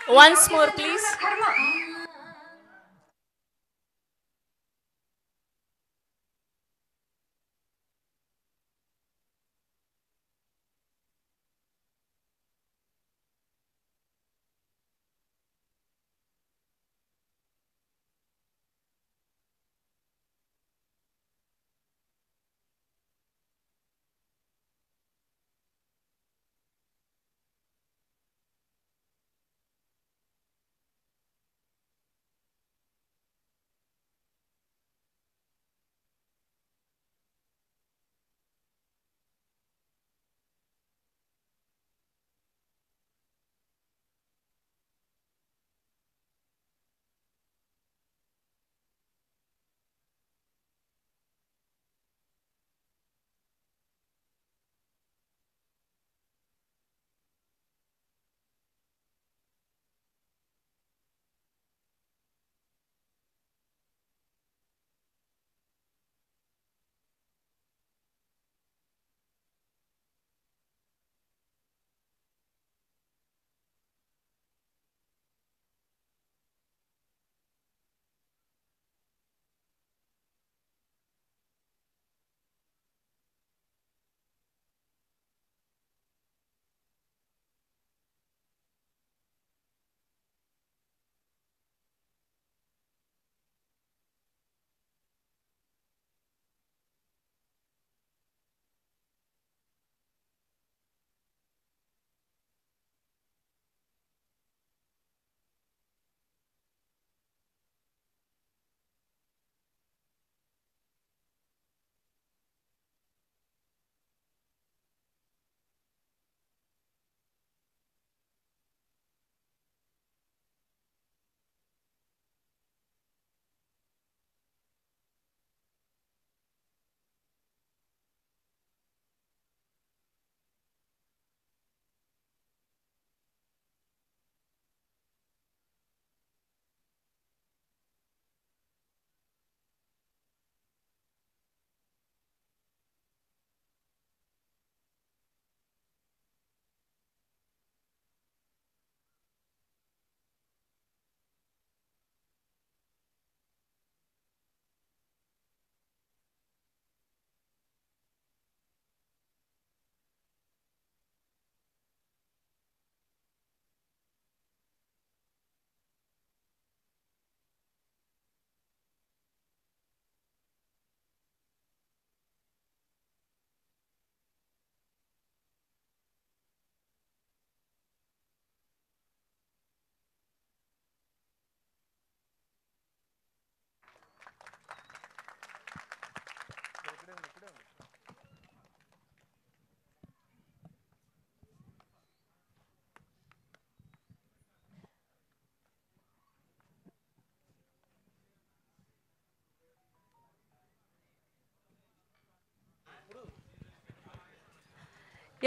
Once more, please.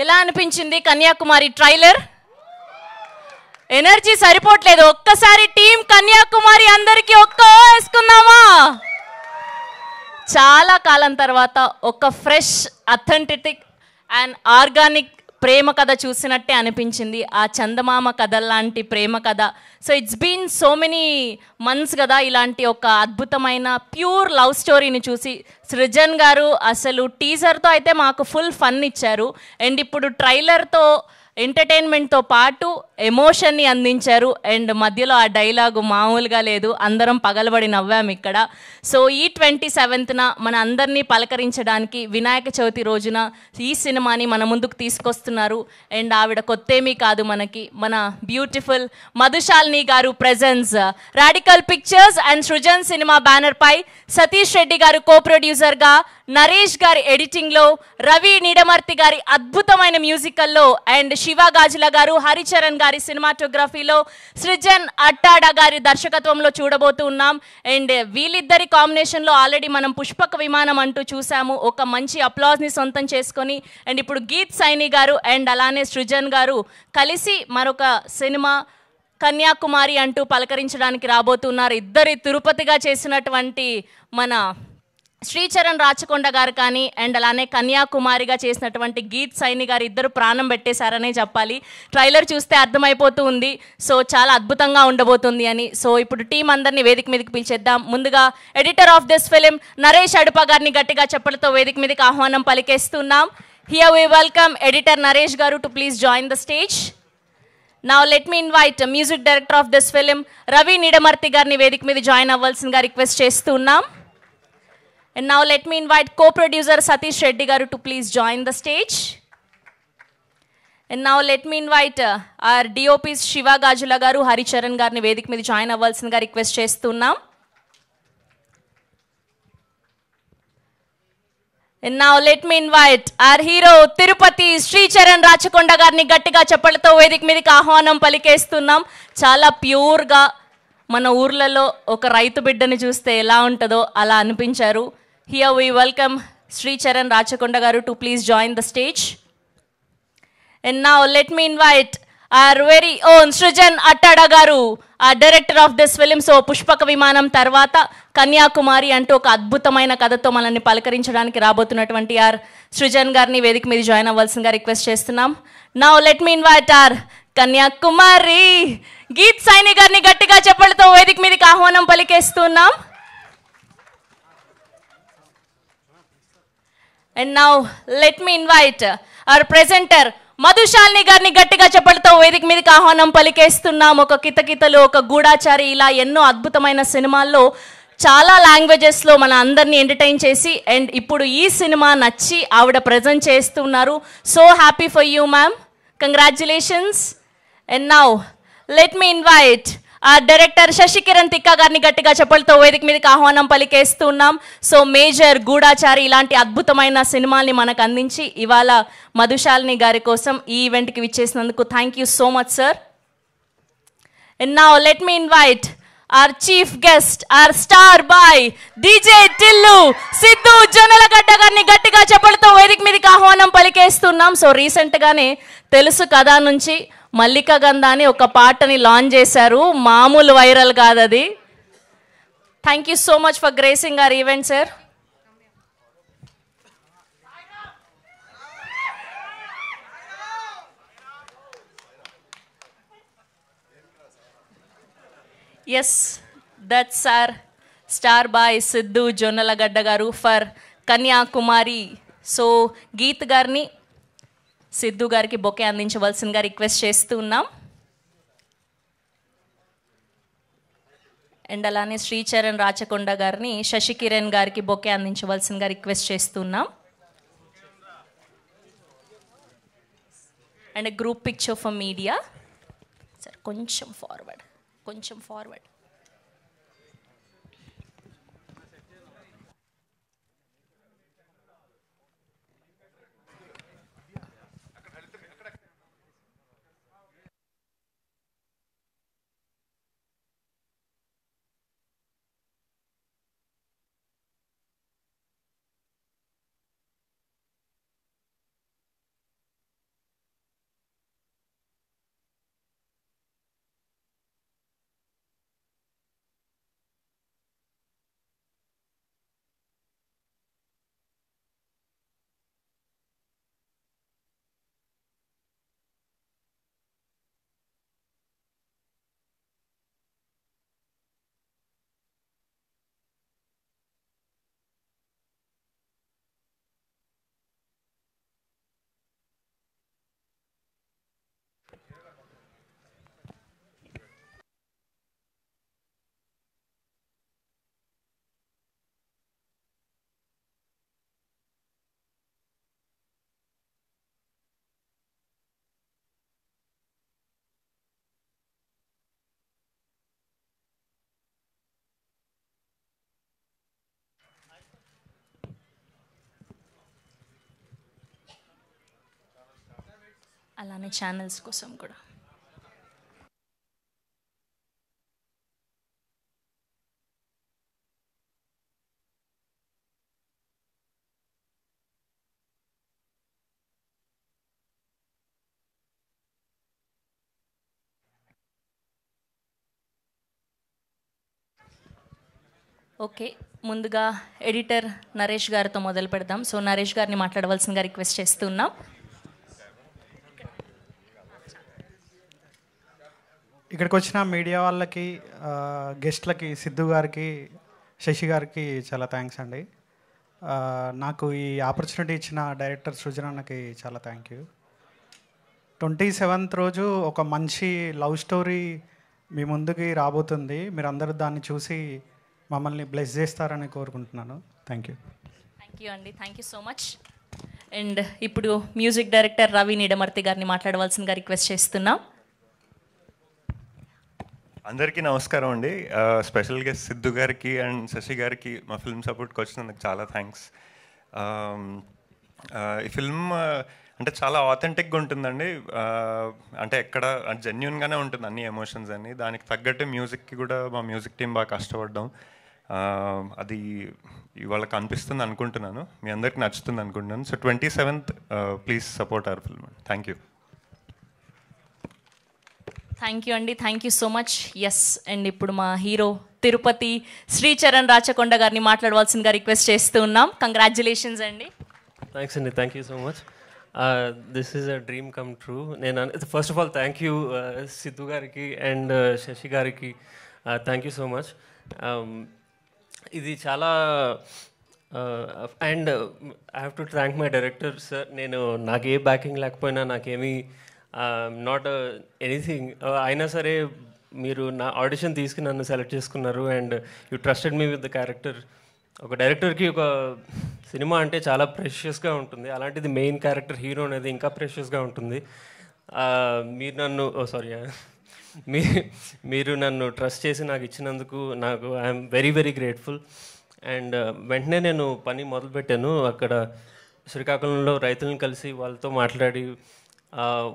ఎలా అనిపించింది Kanyakumari trailer? Energy సరిపోవట్లేదు. ఒక్కసారి టీం కన్యాకుమారి అందరికీ ఒక్క వేసుకుందామా? చాలా కాలం తర్వాత ఒక ఫ్రెష్, అథెంటిక్ అండ్ ఆర్గానిక్ ప్రేమ కథ చూసినట్టే అనిపించింది. ఆ చందమామ కథ లాంటి ప్రేమ కథ. So it's been so many months కదా ఇలాంటి ఒక అద్భుతమైన ప్యూర్ లవ్ స్టోరీని చూసి. సృజన్ గారు అసలు టీజర్తో అయితే మాకు ఫుల్ ఫన్ ఇచ్చారు, అండ్ ఇప్పుడు ట్రైలర్తో ఎంటర్టైన్మెంట్తో పాటు ఎమోషన్ని అందించారు. అండ్ మధ్యలో ఆ డైలాగు మామూలుగా లేదు, అందరం పగలబడి నవ్వాము ఇక్కడ. సో ఈ 27న మన అందరినీ పలకరించడానికి వినాయక చవితి రోజున ఈ సినిమాని మన ముందుకు తీసుకొస్తున్నారు. అండ్ ఆవిడ కొత్తేమీ కాదు, మనకి మన బ్యూటిఫుల్ మధుశాలిని గారు presence. Radical pictures and Srujan cinema banner పై సతీష్ రెడ్డి గారు కో ప్రొడ్యూసర్గా, నరేష్ గారి ఎడిటింగ్లో, రవి నీడమర్తి గారి అద్భుతమైన మ్యూజికల్లో, అండ్ శివ గాజుల గారు, హరిచరణ్ గారి సినిమాటోగ్రఫీలో, సృజన్ అట్టాడా గారి దర్శకత్వంలో చూడబోతూ ఉన్నాం. అండ్ వీళ్ళిద్దరి కాంబినేషన్లో ఆల్రెడీ మనం పుష్పక విమానం అంటూ చూసాము, ఒక మంచి అప్లాజ్ని సొంతం చేసుకొని. అండ్ ఇప్పుడు గీత్ సైని గారు అండ్ అలానే సృజన్ గారు కలిసి మరొక సినిమా కన్యాకుమారి అంటూ పలకరించడానికి రాబోతున్నారు. ఇద్దరి తిరుపతిగా చేసినటువంటి మన శ్రీచరణ్ రాచకొండ గారు కానీ అండ్ అలానే కన్యాకుమారిగా చేసినటువంటి గీత్ సైని గారు ఇద్దరు ప్రాణం పెట్టేశారనే చెప్పాలి. ట్రైలర్ చూస్తే అర్థమైపోతూ ఉంది. సో చాలా అద్భుతంగా ఉండబోతుంది అని. సో ఇప్పుడు టీం అందరినీ వేదిక మీదకి పిలిచేద్దాం. ముందుగా editor of this film Naresh Adupa గారిని గట్టిగా చప్పలతో వేదిక మీదకి ఆహ్వానం పలికేస్తున్నాం. Here we welcome editor Naresh Garu to please join the stage. Now let me invite music director of this film Ravi Nidamarti garni vedik మీద join అవ్వాల్సిందిగా రిక్వెస్ట్ చేస్తున్నాం. And now let me invite co-producer Satish Reddy Garu to please join the stage. And now let me invite our DOPs Shiva Gajula Garu, Hari Charan garni వేదిక మీద join అవ్వాల్సిందిగా request చేస్తున్నాం. And now let me invite our hero Tirupati Sricharan Rachakonda గారిని గట్టిగా చప్పలతో వేదిక మీదకి ఆహ్వానం పలికేస్తున్నాం. చాలా ప్యూర్గా మన ఊర్లలో ఒక రైతు బిడ్డని చూస్తే ఎలా ఉంటుందో అలా అనిపించారు. Here we welcome Sricharan Rachakonda గారు to please join the stage. And now let me invite our very own Srijan Attada గారు, ఆ director of this film. So Pushpaka Vimanam తర్వాత కన్యాకుమారి అంటూ ఒక అద్భుతమైన కథతో మనల్ని పలకరించడానికి రాబోతున్నటువంటి ఆర్ సృజన్ గారిని వేదిక మీద జాయిన్ అవ్వాల్సిందిగా రిక్వెస్ట్ చేస్తున్నాం. Now let me invite our Kanyakumari Geeth Saini గారిని గట్టిగా చెప్పలతో వేదిక మీదకి ఆహ్వానం పలికేస్తున్నాం. And now let me invite our presenter Madhushalini గారిని గట్టిగా చెప్పలతో వేదిక మీదకి ఆహ్వానం పలికేస్తున్నాం. ఒక కితకితలు, ఒక గూఢాచారి, ఇలా ఎన్నో అద్భుతమైన సినిమాల్లో చాలా లాంగ్వేజెస్లో మన అందరినీ ఎంటర్టైన్ చేసి అండ్ ఇప్పుడు ఈ సినిమా నచ్చి ఆవిడ ప్రజెంట్ చేస్తున్నారు. So happy for you ma'am, congratulations. And now let me invite ఆ డైరెక్టర్ శశికిరణ్ తిక్క గారిని గట్టిగా చెప్పలతో వేదిక మీదకి ఆహ్వానం పలికేస్తున్నాం. సో మేజర్, గూఢాచారి ఇలాంటి అద్భుతమైన సినిమాల్ని మనకు అందించి ఇవాళ మధుశాలిని గారి కోసం ఈ ఈవెంట్కి విచ్చేసినందుకు thank you so much sir. And now let me invite our chief guest, our star boy, DJ Tillu Sidhu Jonalagada గారిని గట్టిగా చెప్పలతో వేదిక మీదకి ఆహ్వానం పలికేస్తున్నాం. సో రీసెంట్గానే తెలుసు కదా నుంచి మల్లిక గంధ అని ఒక పాటని లాంచ్ చేశారు. మామూలు వైరల్ కాదు అది. Thank you so much for gracing our event sir. Yes, that's our star boy Sidhu Jonalagada garu for Kanyakumari. So Geeth గారిని సిద్ధు గారికి బొకే అందించవలసిందిగా రిక్వెస్ట్ చేస్తున్నాం. అండ్ అలానే శ్రీచరణ్ రాచకొండ గారిని శశికిరణ్ గారికి బొకే అందించవలసిందిగా రిక్వెస్ట్ చేస్తున్నాం. And group picture for media sir, కొంచెం ఫార్వర్డ్. అలానే ఛానల్స్ కోసం కూడా. ఓకే, ముందుగా ఎడిటర్ నరేష్ గారితో మొదలు పెడదాం. సో నరేష్ గారిని మాట్లాడవలసిందిగా రిక్వెస్ట్ చేస్తున్నాం. ఇక్కడికి వచ్చిన మీడియా వాళ్ళకి, గెస్ట్లకి, సిద్ధు గారికి, శశి గారికి చాలా థ్యాంక్స్ అండి. నాకు ఈ ఆపర్చునిటీ ఇచ్చిన డైరెక్టర్ సృజనకి చాలా థ్యాంక్ యూ. 27th రోజు ఒక మంచి లవ్ స్టోరీ మీ ముందుకి రాబోతుంది. మీరు అందరూ దాన్ని చూసి మమ్మల్ని బ్లెస్ చేస్తారని కోరుకుంటున్నాను. Thank you. థ్యాంక్ యూ అండి, thank you so much. And ఇప్పుడు మ్యూజిక్ డైరెక్టర్ రవి నిడమర్తి గారిని మాట్లాడవలసిందిగా రిక్వెస్ట్ చేస్తున్నాం. అందరికీ నమస్కారం అండి. స్పెషల్గా సిద్ధు గారికి అండ్ శశి గారికి మా ఫిల్మ్ సపోర్ట్కి వచ్చినందుకు చాలా థ్యాంక్స్. ఈ ఫిల్మ్ అంటే చాలా ఆథెంటిక్గా ఉంటుందండి. అంటే ఎక్కడ జెన్యున్గానే ఉంటుంది అన్ని ఎమోషన్స్ అన్ని. దానికి తగ్గట్టు మ్యూజిక్కి కూడా మా మ్యూజిక్ టీం బాగా కష్టపడ్డాం. అది ఇవాళ కనిపిస్తుంది అనుకుంటున్నాను, మీ అందరికి నచ్చుతుంది అనుకుంటున్నాను. So 27th please support our film. Thank you. Thank you అండి, thank you so much. Yes, and ఇప్పుడు మా హీరో తిరుపతి శ్రీచరణ్ రాచకొండ గారిని మాట్లాడవలసిందిగా రిక్వెస్ట్ చేస్తూ ఉన్నాం. కంగ్రాచులేషన్స్ అండి. థ్యాంక్స్ అండి, thank you so much. This is a dream come true. నేను first of all thank you Siddhu గారికి అండ్ శశి గారికి, థ్యాంక్ యూ సో మచ్. ఇది చాలా and I have to thank my director sir. నేను నాకు ఏ బ్యాకింగ్ లేకపోయినా, నాకేమీ నాట్ ఎనీథింగ్ అయినా సరే మీరు నా ఆడిషన్ తీసుకుని నన్ను సెలెక్ట్ చేసుకున్నారు and you trusted me with the character. ఒక డైరెక్టర్కి ఒక సినిమా అంటే చాలా ప్రెషియస్గా ఉంటుంది, అలాంటిది మెయిన్ క్యారెక్టర్ హీరో అనేది ఇంకా ప్రెషియస్గా ఉంటుంది. మీరు నన్ను మీరు నన్ను ట్రస్ట్ చేసి నాకు ఇచ్చినందుకు నాకు I'm very very grateful. And వెంటనే నేను పని మొదలుపెట్టాను. అక్కడ శ్రీకాకుళంలో రైతులను కలిసి వాళ్ళతో మాట్లాడి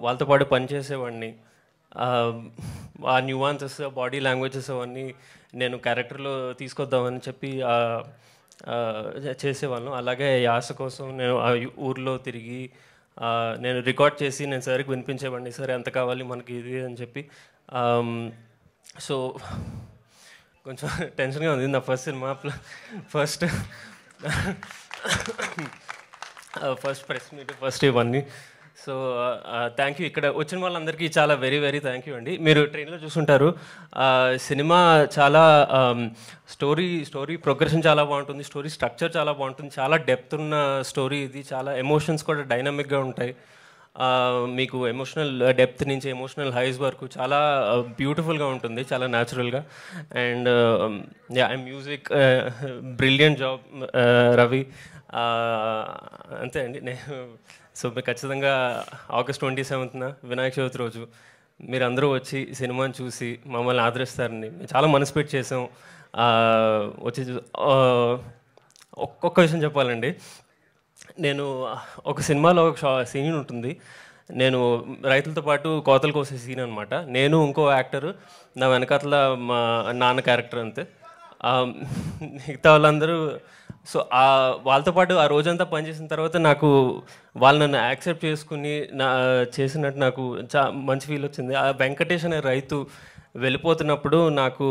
వాళ్ళతో పాటు పనిచేసేవాడిని. ఆ న్యూవాన్సెస్, బాడీ లాంగ్వేజెస్ అవన్నీ నేను క్యారెక్టర్లో తీసుకొద్దామని చెప్పి చేసేవాళ్ళం. అలాగే యాస కోసం నేను ఆ ఊర్లో తిరిగి నేను రికార్డ్ చేసి నేను సార్కి వినిపించేవాడిని, సరే ఎంత కావాలి మనకి ఇది అని చెప్పి. సో కొంచెం టెన్షన్గా ఉంది. నా first cinema, first press meet, first ఇవన్నీ. So thank you. ఇక్కడ వచ్చిన వాళ్ళందరికీ చాలా వెరీ వెరీ థ్యాంక్ యూ అండి. మీరు ట్రైన్లో చూసుంటారు, సినిమా చాలా స్టోరీ ప్రోగ్రెషన్ చాలా బాగుంటుంది, స్టోరీ స్ట్రక్చర్ చాలా బాగుంటుంది, చాలా డెప్త్ ఉన్న స్టోరీ ఇది. చాలా ఎమోషన్స్ కూడా డైనమిక్గా ఉంటాయి. మీకు ఎమోషనల్ డెప్త్ నుంచి ఎమోషనల్ హైస్ వరకు చాలా బ్యూటిఫుల్గా ఉంటుంది, చాలా న్యాచురల్గా. And music brilliant job Ravi. అంతే అండి. నేను సో మీకు ఖచ్చితంగా August 27th వినాయక చవితి రోజు మీరందరూ వచ్చి సినిమాని చూసి మమ్మల్ని ఆదరిస్తారని మేము చాలా మనసు పెట్టి చేసాం. వచ్చి ఒక్కొక్క విషయం చెప్పాలండి. నేను ఒక సినిమాలో ఒక సీన్ ఉంటుంది, నేను రైతులతో పాటు కోతలు కోసే సీన్ అనమాట. నేను ఇంకో యాక్టరు, నా వెనకాతల మా నాన్న క్యారెక్టర్ అంతే. మిగతా వాళ్ళందరూ సో వాళ్ళతో పాటు ఆ రోజంతా పనిచేసిన తర్వాత నాకు వాళ్ళు నన్ను యాక్సెప్ట్ చేసుకుని చేసినట్టు నాకు మంచి ఫీల్ వచ్చింది. ఆ వెంకటేష్ అనే రైతు వెళ్ళిపోతున్నప్పుడు నాకు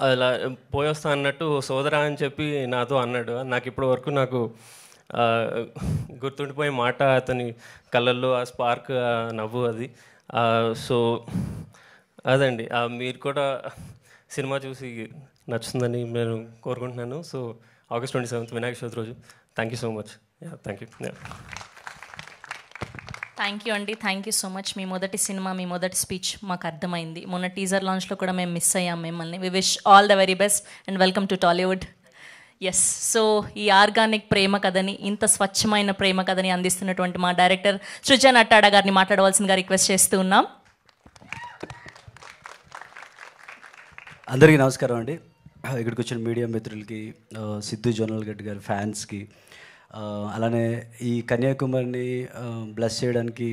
అలా పోయొస్తా అన్నట్టు సోదరా అని చెప్పి నాతో అన్నాడు. నాకు ఇప్పటి వరకు నాకు గుర్తుండిపోయే మాట అతని కళ్ళల్లో ఆ స్పార్క్, నవ్వు అది. సో అదండి. మీరు కూడా సినిమా చూసి నచ్చుతుందని నేను కోరుకుంటున్నాను. So August 27th Vinayaka Chavithi రోజు. Thank you so much. Thank you. Thank you అండి, థ్యాంక్ యూ సో మచ్. మీ మొదటి సినిమా, మీ మొదటి స్పీచ్ మాకు అర్థమైంది. మొన్న టీజర్ లాంచ్లో కూడా మేము మిస్ అయ్యాం మిమ్మల్ని. We wish all the very best and welcome to Tollywood. Yes, so ఈ ఆర్గానిక్ ప్రేమ కథని, ఇంత స్వచ్ఛమైన ప్రేమ కథని అందిస్తున్నటువంటి మా డైరెక్టర్ సృజన్ అట్టాడ గారిని మాట్లాడవలసిందిగా రిక్వెస్ట్ చేస్తూ ఉన్నాం. అందరికీ నమస్కారం అండి. ఇక్కడికి వచ్చిన మీడియా మిత్రులకి, సిద్ధు జోనల్ గడ్డి గారి ఫ్యాన్స్కి, అలానే ఈ కన్యాకుమారిని బ్లెస్ చేయడానికి,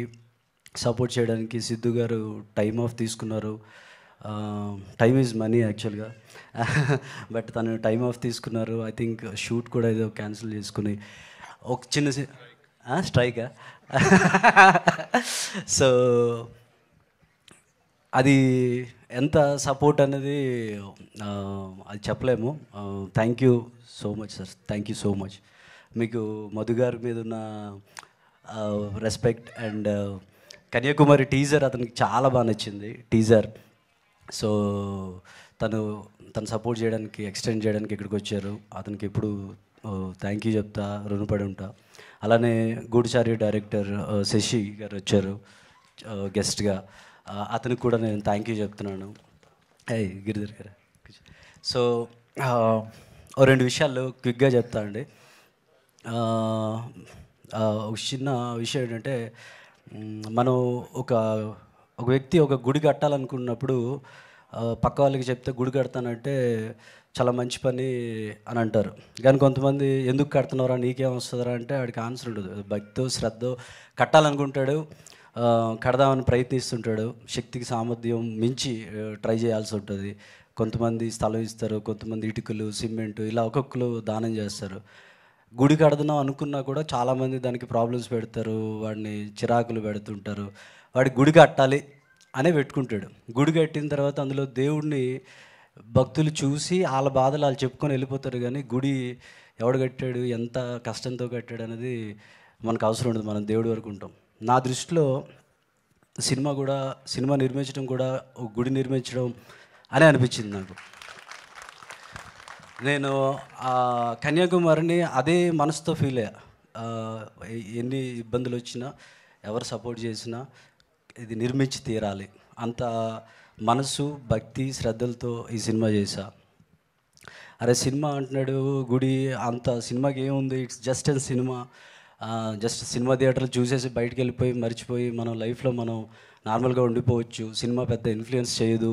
సపోర్ట్ చేయడానికి సిద్ధు గారు టైం ఆఫ్ తీసుకున్నారు. టైమ్ ఈజ్ మనీ యాక్చువల్గా, బట్ తను టైం ఆఫ్ తీసుకున్నారు. ఐ థింక్ షూట్ కూడా ఏదో క్యాన్సిల్ చేసుకుని ఒక చిన్న స్ట్రైకా. సో అది ఎంత సపోర్ట్ అనేది అది చెప్పలేము. Thank you so much sir, thank you so much. మీకు మధు గారి మీద ఉన్న రెస్పెక్ట్ అండ్ కన్యాకుమారి టీజర్ అతనికి చాలా బాగా నచ్చింది టీజర్. సో తను సపోర్ట్ చేయడానికి, ఎక్స్టెండ్ చేయడానికి ఇక్కడికి వచ్చారు. అతనికి ఎప్పుడు థ్యాంక్ యూ చెప్తా, రుణపడి ఉంటా. అలానే గూఢచారి డైరెక్టర్ శశి గారు వచ్చారు గెస్ట్గా, అతనికి కూడా నేను థ్యాంక్ యూ చెప్తున్నాను. గిరిధర్ గారు. సో ఓ 2 విషయాలు క్విక్గా చెప్తా అండి. ఒక చిన్న విషయం ఏంటంటే, మనం ఒక వ్యక్తి ఒక గుడి కట్టాలనుకున్నప్పుడు పక్క వాళ్ళకి చెప్తే గుడి కడతానంటే చాలా మంచి పని అని అంటారు. కానీ కొంతమంది ఎందుకు కడుతున్నారా, నీకేం వస్తుందా అంటే వాడికి ఆన్సర్ ఉండదు. భక్తితో శ్రద్ధ కట్టాలనుకుంటాడు, కడదామని ప్రయత్నిస్తుంటాడు, శక్తికి సామర్థ్యం మించి ట్రై చేయాల్సి ఉంటుంది. కొంతమంది స్థలం ఇస్తారు, కొంతమంది ఇటుకలు, సిమెంటు, ఇలా ఒక్కొక్కరు దానం చేస్తారు. గుడి కడదాం అనుకున్నా కూడా చాలామంది దానికి ప్రాబ్లమ్స్ పెడతారు, వాడిని చిరాకులు పెడుతుంటారు. వాడి గుడి కట్టాలి అనే పెట్టుకుంటాడు. గుడి కట్టిన తర్వాత అందులో దేవుడిని భక్తులు చూసి వాళ్ళ బాధలు వాళ్ళు చెప్పుకొని వెళ్ళిపోతారు. కానీ గుడి ఎవడు కట్టాడు, ఎంత కష్టంతో కట్టాడు అనేది మనకు అవసరం ఉండదు, మనం దేవుడి వరకు ఉంటాం. నా దృష్టిలో సినిమా నిర్మించడం కూడా ఒక గుడి నిర్మించడం అని అనిపించింది నాకు. నేను కన్యాకుమారిని అదే మనసుతో ఫీల్ అయ్యా. ఎన్ని ఇబ్బందులు వచ్చినా, ఎవరు సపోర్ట్ చేసినా ఇది నిర్మించి తీరాలి, అంత మనసు, భక్తి, శ్రద్ధలతో ఈ సినిమా చేశా. అరే సినిమా అంటున్నాడు, గుడి అంత సినిమాకి ఏముంది, it's just and cinema, just cinema థియేటర్లు చూసేసి బయటికి వెళ్ళిపోయి మర్చిపోయి మనం లైఫ్లో మనం నార్మల్గా ఉండిపోవచ్చు, సినిమా పెద్ద ఇన్ఫ్లుయెన్స్ చేయదు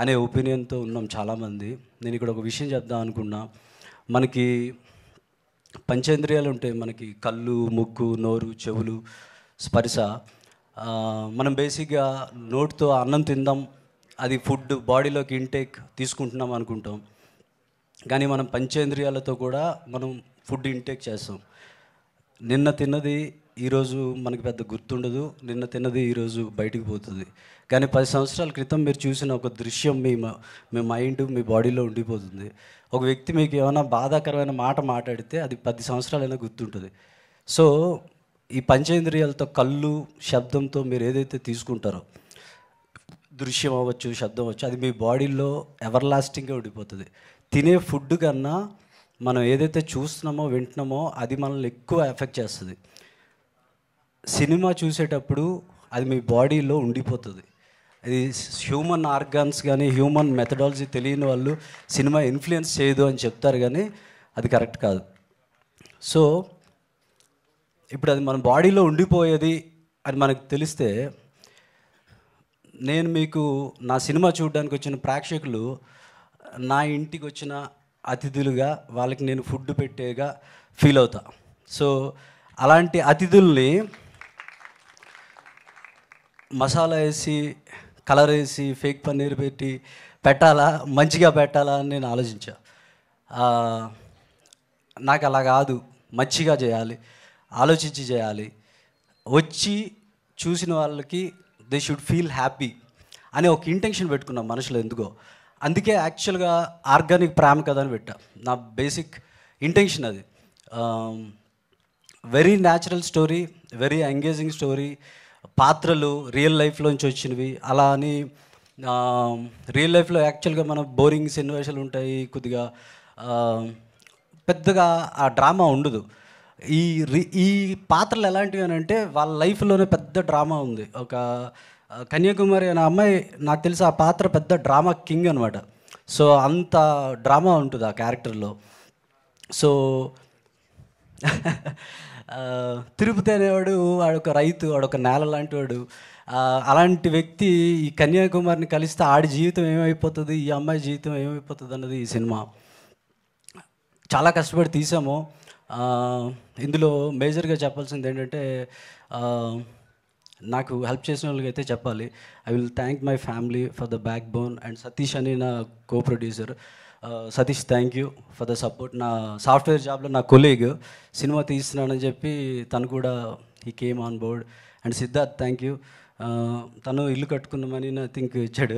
అనే ఒపీనియన్తో ఉన్నాం చాలామంది. నేను ఇక్కడ ఒక విషయం చెప్దాం అనుకున్నా. మనకి పంచేంద్రియాలు ఉంటాయి, మనకి కళ్ళు, ముక్కు, నోరు, చెవులు, స్పర్శ. మనం బేసిక్గా నోటితో అన్నం తిందాం, అది ఫుడ్ బాడీలోకి ఇంటేక్ తీసుకుంటున్నాం అనుకుంటాం. కానీ మనం పంచేంద్రియాలతో కూడా మనం ఫుడ్ ఇంటేక్ చేస్తాం. నిన్న తిన్నది ఈరోజు మనకి పెద్ద గుర్తుండదు, నిన్న తిన్నది ఈరోజు బయటికి పోతుంది. కానీ 10 సంవత్సరాల క్రితం మీరు చూసిన ఒక దృశ్యం మీ మైండ్, మీ బాడీలో ఉండిపోతుంది. ఒక వ్యక్తి మీకు ఏమైనా బాధాకరమైన మాట మాట్లాడితే అది 10 సంవత్సరాలైనా గుర్తుంటుంది. సో ఈ పంచేంద్రియాలతో, కళ్ళు, శబ్దంతో మీరు ఏదైతే తీసుకుంటారో, దృశ్యం అవ్వచ్చు, శబ్దం అవ్వచ్చు, అది మీ బాడీలో ఎవర్ లాస్టింగ్గా ఉండిపోతుంది. తినే ఫుడ్ కన్నా మనం ఏదైతే చూస్తున్నామో, వింటున్నామో అది మనల్ని ఎక్కువ ఎఫెక్ట్ చేస్తుంది. సినిమా చూసేటప్పుడు అది మీ బాడీలో ఉండిపోతుంది. అది హ్యూమన్ ఆర్గాన్స్ కానీ హ్యూమన్ మెథడాలజీ తెలియని వాళ్ళు సినిమా ఇన్ఫ్లుయెన్స్ చేయదు అని చెప్తారు, కానీ అది కరెక్ట్ కాదు. సో ఇప్పుడు అది మన బాడీలో ఉండిపోయేది అని మనకు తెలిస్తే, నేను మీకు నా సినిమా చూడడానికి వచ్చిన ప్రేక్షకులు నా ఇంటికి వచ్చిన అతిథులుగా, వాళ్ళకి నేను ఫుడ్ పెట్టేగా ఫీల్ అవుతా. సో అలాంటి అతిథుల్ని మసాలా వేసి, కలర్ వేసి, ఫేక్ పన్నీర్ పెట్టి పెట్టాలా, మంచిగా పెట్టాలా అని నేను ఆలోచించా. నాకు అలా కాదు, మంచిగా చేయాలి, ఆలోచించి చేయాలి. వచ్చి చూసిన వాళ్ళకి దే షుడ్ ఫీల్ హ్యాపీ అనే ఒక ఇంటెన్షన్ పెట్టుకున్నాం మనసులో ఎందుకో. అందుకే యాక్చువల్గా ఆర్గానిక్ ప్రేమ కథ అని పెట్టా. నా బేసిక్ ఇంటెన్షన్ అది. Very natural story, very engaging story, పాత్రలు రియల్ లైఫ్లోంచి వచ్చినవి. అలా అని రియల్ లైఫ్లో యాక్చువల్గా మన బోరింగ్ సన్నివేశాలు ఉంటాయి, కొద్దిగా పెద్దగా ఆ డ్రామా ఉండదు. ఈ పాత్రలు ఎలాంటివి అని అంటే వాళ్ళ లైఫ్లోనే పెద్ద డ్రామా ఉంది. ఒక కన్యాకుమారి అనే అమ్మాయి, నాకు తెలిసి ఆ పాత్ర పెద్ద డ్రామా కింగ్ అనమాట. సో అంత డ్రామా ఉంటుంది ఆ క్యారెక్టర్లో. సో తిరుపతి అనేవాడు వాడొక రైతు, వాడొక నేల లాంటి వాడు. అలాంటి వ్యక్తి ఈ కన్యాకుమారిని కలిస్తే ఆడి జీవితం ఏమైపోతుంది, ఈ అమ్మాయి జీవితం ఏమైపోతుంది అన్నది ఈ సినిమా. చాలా కష్టపడి తీసాము. ఇందులో మేజర్గా చెప్పాల్సింది ఏంటంటే, నాకు హెల్ప్ చేసిన వాళ్ళకి అయితే చెప్పాలి. I will thank my family for the backbone and Satish అని నా co producer. Satish, thank you for the support. నా సాఫ్ట్వేర్ జాబ్లో నా కొలీగ్ సినిమా తీస్తున్నానని చెప్పి తను కూడా he came on board. And Siddharth, thank you. తను ఇల్లు కట్టుకున్నామని ఐ థింక్ ఇచ్చాడు.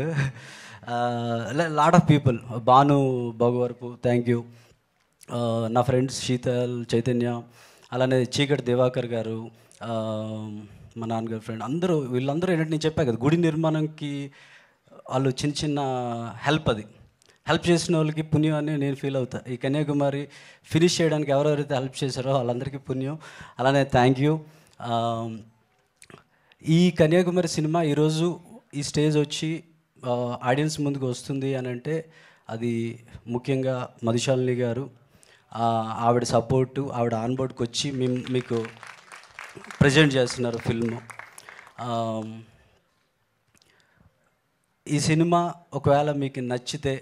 Lot of people, Bhanu Bhagavarapu thank you, నా ఫ్రెండ్స్ శీతల్, చైతన్య, అలానే చీకటి దివాకర్ గారు, మా నాన్నగారు ఫ్రెండ్ అందరూ, వీళ్ళందరూ ఏంటంటే నేను చెప్పాను కదా గుడి నిర్మాణంకి వాళ్ళు చిన్న చిన్న హెల్ప్ చేసిన వాళ్ళకి పుణ్యం అని నేను ఫీల్ అవుతా. ఈ కన్యాకుమారి ఫినిష్ చేయడానికి ఎవరెవరైతే హెల్ప్ చేశారో వాళ్ళందరికీ పుణ్యం. అలానే థ్యాంక్ యూ. ఈ కన్యాకుమారి సినిమా ఈరోజు ఈ స్టేజ్ వచ్చి ఆడియన్స్ ముందుకు వస్తుంది అని అంటే అది ముఖ్యంగా మధుశాలిని గారు, ఆవిడ సపోర్టు, ఆవిడ ఆన్బోర్డ్కి వచ్చి మీకు ప్రజెంట్ చేస్తున్నారు ఫిల్ము. ఈ సినిమా ఒకవేళ మీకు నచ్చితే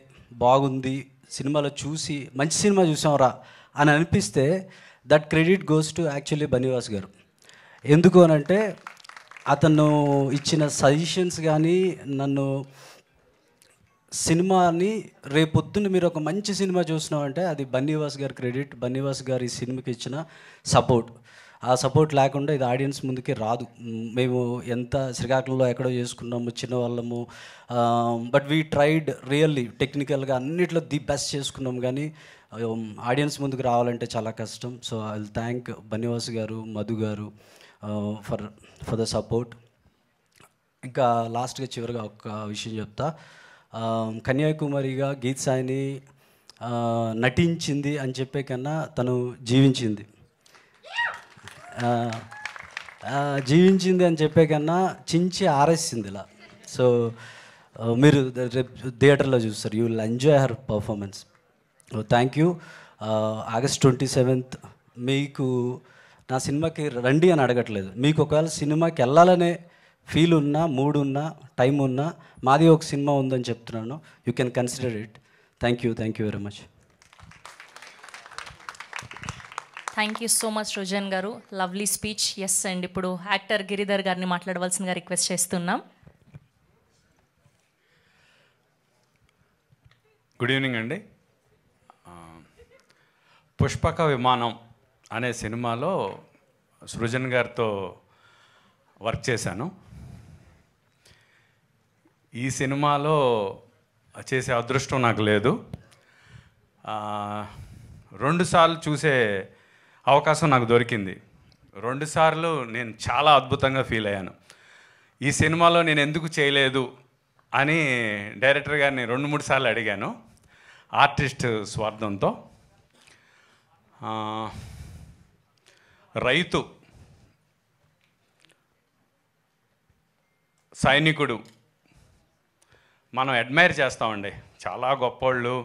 బాగుంది, సినిమాలో చూసి మంచి సినిమా చూసాంరా అని అనిపిస్తే that credit goes to actually Bunny Vas గారు. ఎందుకు అనంటే అతను ఇచ్చిన సజెషన్స్ కానీ నన్ను సినిమాని రేపొద్దున మీరు ఒక మంచి సినిమా చూసినామంటే అది బన్నీవాస్ గారి క్రెడిట్. బన్నీవాస్ గారు ఈ సినిమాకి ఇచ్చిన సపోర్ట్, ఆ సపోర్ట్ లేకుండా ఇది ఆడియన్స్ ముందుకే రాదు. మేము ఎంత శ్రీకాకుళంలో ఎక్కడో చేసుకున్నాము చిన్న వాళ్ళము, బట్ వీ ట్రైడ్ రియల్లీ టెక్నికల్గా అన్నిట్లో ది బెస్ట్ చేసుకున్నాం, కానీ ఆడియన్స్ ముందుకు రావాలంటే చాలా కష్టం. So I will thank Bunny Vas గారు, మధు గారు ఫర్ ద సపోర్ట్. ఇంకా లాస్ట్గా చివరిగా ఒక విషయం చెప్తా. కన్యాకుమారిగా గీత్ సాయిని నటించింది అని చెప్పే కన్నా తను జీవించింది అని చెప్పే కన్నా చించి ఆరేసింది ఇలా. సో మీరు థియేటర్లో చూస్తారు, you will enjoy her performance. Thank you. August 27th మీకు నా సినిమాకి రండి అని అడగట్లేదు, మీకు ఒకవేళ సినిమాకి వెళ్ళాలనే ఫీల్ ఉన్నా, మూడ్ ఉన్నా, టైం ఉన్నా, మాది ఒక సినిమా ఉందని చెప్తున్నాను. You can consider it. Thank you very much. Thank you so much Srujan గారు, లవ్లీ స్పీచ్. ఎస్ అండ్ ఇప్పుడు యాక్టర్ గిరిధర్ గారిని మాట్లాడవలసిందిగా రిక్వెస్ట్ చేస్తున్నాం. గుడ్ ఈవినింగ్ అండి. పుష్పక విమానం అనే సినిమాలో సృజన్ గారితో వర్క్ చేశాను. ఈ సినిమాలో చేసే అదృష్టం నాకు లేదు. 2 సార్లు చూసే అవకాశం నాకు దొరికింది. 2 సార్లు నేను చాలా అద్భుతంగా ఫీల్ అయ్యాను. ఈ సినిమాలో నేను ఎందుకు చేయలేదు అని డైరెక్టర్ గారిని 2-3 సార్లు అడిగాను ఆర్టిస్ట్ స్వార్థంతో. రైతు, సైనికుడు మనం అడ్మైర్ చేస్తామండి, చాలా గొప్పోళ్ళు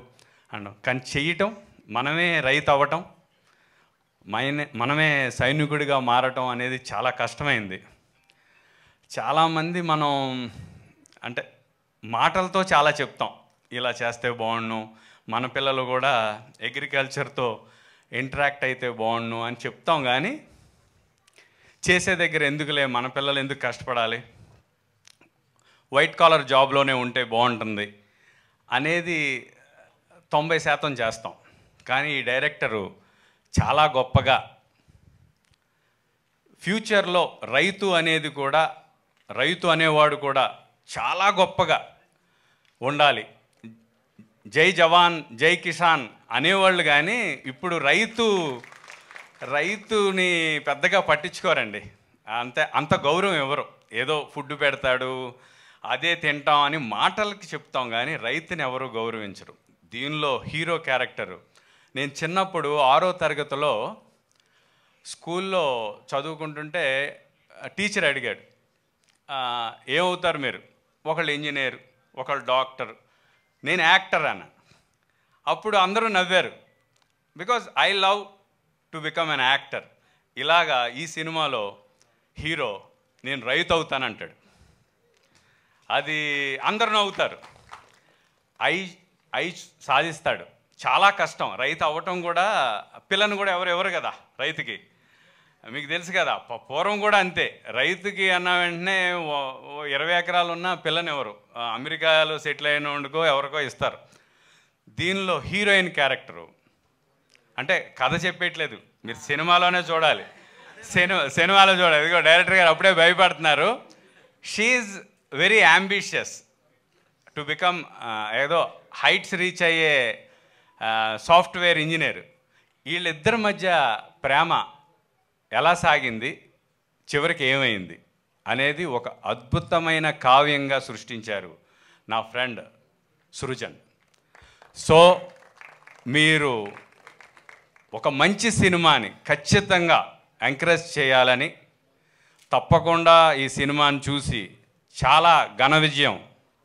అండ్ కానీ చేయటం, మనమే రైతు అవ్వటం, మనమే సైనికుడిగా మారటం అనేది చాలా కష్టమైంది. చాలామంది మనం అంటే మాటలతో చాలా చెప్తాం, ఇలా చేస్తే బాగుండు, మన పిల్లలు కూడా అగ్రికల్చర్తో ఇంటరాక్ట్ అయితే బాగుండు అని చెప్తాం, కానీ చేసే దగ్గర ఎందుకులే, మన పిల్లలు ఎందుకు కష్టపడాలి, వైట్ కాలర్ జాబ్లోనే ఉంటే బాగుంటుంది అనేది 90% చేస్తాం. కానీ ఈ డైరెక్టరు చాలా గొప్పగా ఫ్యూచర్లో రైతు అనేవాడు కూడా చాలా గొప్పగా ఉండాలి. జై జవాన్ జై కిసాన్ అనేవాళ్ళు, కానీ ఇప్పుడు రైతుని పెద్దగా పట్టించుకోరండి. అంత గౌరవం ఎవరు, ఏదో ఫుడ్ పెడతాడు అదే తింటాం అని మాటలకి చెప్తాం, కానీ రైతుని ఎవరు గౌరవించరు. దీనిలో హీరో క్యారెక్టరు, నేను చిన్నప్పుడు 6వ తరగతిలో స్కూల్లో చదువుకుంటుంటే టీచర్ అడిగాడు, ఏమవుతారు మీరు? ఒకళ్ళు ఇంజనీర్, ఒకళ్ళు డాక్టర్, నేను యాక్టర్ అన్నాను. అప్పుడు అందరూ నవ్వారు, because I love to become an actor. ఇలాగా ఈ సినిమాలో హీరో నేను రైతు అవుతానంటాడు, అది అందరూ నవ్వుతారు. ఐ సాధిస్తాడు. చాలా కష్టం రైతు అవ్వటం కూడా. పిల్లను కూడా ఎవరు కదా రైతుకి, మీకు తెలుసు కదా, పూర్వం కూడా అంతే. రైతుకి అన్న వెంటనే 20 ఎకరాలు ఉన్న పిల్లని ఎవరు, అమెరికాలో సెటిల్ అయిన వండుకో ఎవరికో ఇస్తారు. దీనిలో హీరోయిన్ క్యారెక్టరు అంటే కథ చెప్పేయట్లేదు, మీరు సినిమాలోనే చూడాలి, సినిమాలో చూడాలి. ఇదిగో డైరెక్టర్ గారు అప్పుడే భయపడుతున్నారు. She's very ambitious to become ఏదో హైట్స్ రీచ్ అయ్యే సాఫ్ట్వేర్ ఇంజనీర్. వీళ్ళిద్దరి మధ్య ప్రేమ ఎలా సాగింది, చివరికి ఏమైంది అనేది ఒక అద్భుతమైన కావ్యంగా సృష్టించారు నా ఫ్రెండ్ సృజన్. సో మీరు ఒక మంచి సినిమాని ఖచ్చితంగా ఎంకరేజ్ చేయాలని, తప్పకుండా ఈ సినిమాని చూసి చాలా ఘన విజయం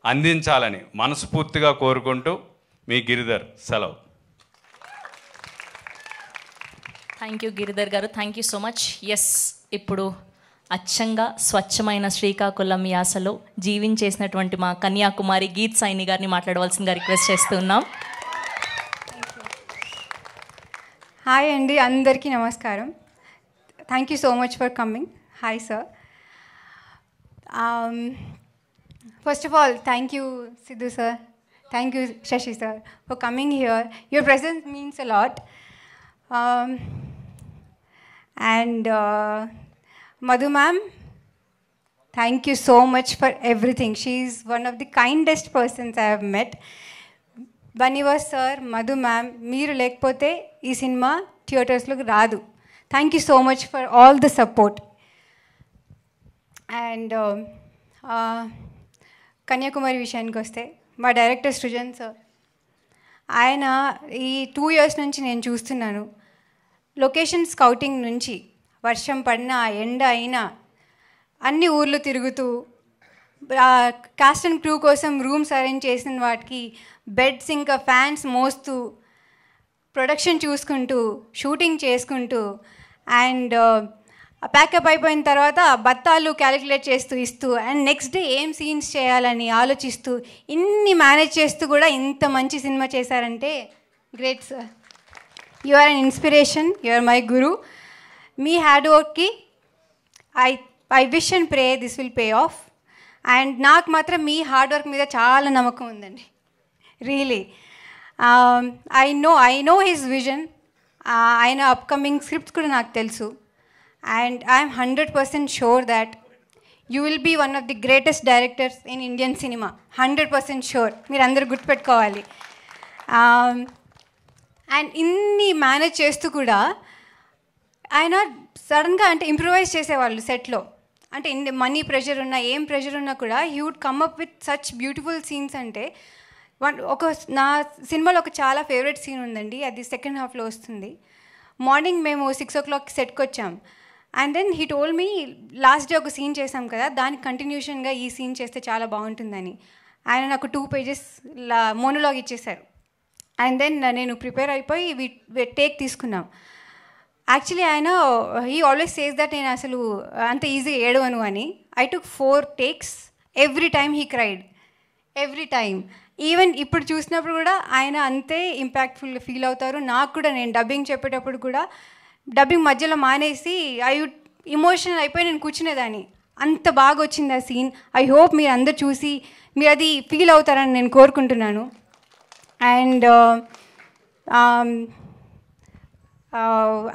అందించాలని మనస్ఫూర్తిగా కోరుకుంటూ మీ గిరిధర్, సెలవు. Thank you Giridhar garu, thank you so much. Yes, ఇప్పుడు అచ్చంగా స్వచ్ఛమైన శ్రీకాకుళం యాసలో జీవించేసినటువంటి మా కన్యాకుమారి గీత్ సైని గారిని మాట్లాడవలసిందిగా రిక్వెస్ట్ చేస్తున్నాం. హాయ్ అండి, అందరికీ నమస్కారం. Thank you so much for coming. Hi sir. First of all, thank you Siddhu sir, thank you Sasi sir for coming here. Your presence means a lot. And Madhu ma'am, thank you so much for everything. She is one of the kindest persons I have met. Baniwas sir, Madhu ma'am, మీరు లేకపోతే ఈ cinema థియేటర్స్లోకి రాదు. Thank you so much for all the support. And Kanyakumari విషయానికి వస్తే, మా director Srujan sir, ఆయన ఈ 2 years నుంచి నేను చూస్తున్నాను. లొకేషన్ స్కౌటింగ్ నుంచి వర్షం పడినా ఎండ అయినా అన్ని ఊర్లు తిరుగుతూ, కాస్ట్ అండ్ క్రూ కోసం రూమ్స్ అరేంజ్ చేసిన వాటికి బెడ్స్ ఇంకా ఫ్యాన్స్ మోస్తూ, ప్రొడక్షన్ చూసుకుంటూ, షూటింగ్ చేసుకుంటూ, అండ్ ప్యాకప్ అయిపోయిన తర్వాత బత్తాలు క్యాలిక్యులేట్ చేస్తూ ఇస్తూ, అండ్ నెక్స్ట్ డే ఏం సీన్స్ చేయాలని ఆలోచిస్తూ, ఇన్ని మేనేజ్ చేస్తూ కూడా ఇంత మంచి సినిమా చేశారంటే great sir. You are an inspiration, you are my guru. మీ హార్డ్ వర్క్కి I wish and pray this will pay off. And నాకు మాత్రం మీ హార్డ్ వర్క్ మీద చాలా నమ్మకం ఉందండి, really. I know his vision. ఆయన అప్కమింగ్ స్క్రిప్ట్స్ కూడా నాకు తెలుసు. And I'm 100% sure that you will be one of the greatest directors in Indian cinema. 100% sure. మీరు అందరూ గుర్తుపెట్టుకోవాలి. అండ్ ఇన్ని మేనేజ్ చేస్తూ కూడా ఆయన సడన్గా అంటే ఇంప్రూవైజ్ చేసేవాళ్ళు సెట్లో. అంటే మనీ ప్రెషర్ ఉన్నా, ఏం ప్రెషర్ ఉన్నా కూడా he would come up with such beautiful scenes. అంటే నా సినిమాలో ఒక చాలా ఫేవరెట్ సీన్ ఉందండి, అది సెకండ్ హాఫ్లో వస్తుంది. మార్నింగ్ మేము 6 o'clock సెట్కి వచ్చాం. And then he told me, last day ఒక సీన్ చేసాం కదా, దానికి కంటిన్యూషన్గా ఈ సీన్ చేస్తే చాలా బాగుంటుందని. ఆయన నాకు 2 pages మోనోలాగ్ ఇచ్చేశారు. అండ్ దెన్ నేను ప్రిపేర్ అయిపోయి టేక్ తీసుకున్నాం. యాక్చువల్లీ ఆయన హీ ఆల్వేస్ సేస్ దట్ నేను అసలు అంత ఈజీ ఏడవను అని. I took 4 takes. Every time he cried, every time. Even ఇప్పుడు చూసినప్పుడు కూడా ఆయన అంతే ఇంపాక్ట్ఫుల్ ఫీల్ అవుతారు. నాకు కూడా నేను డబ్బింగ్ చెప్పేటప్పుడు కూడా డబ్బింగ్ మధ్యలో మానేసి ఇమోషనల్ అయిపోయి నేను కూర్చునేదాన్ని. అంత బాగా వచ్చింది ఆ సీన్. ఐ హోప్ మీరు అందరు చూసి మీరు అది ఫీల్ అవుతారని నేను కోరుకుంటున్నాను. అండ్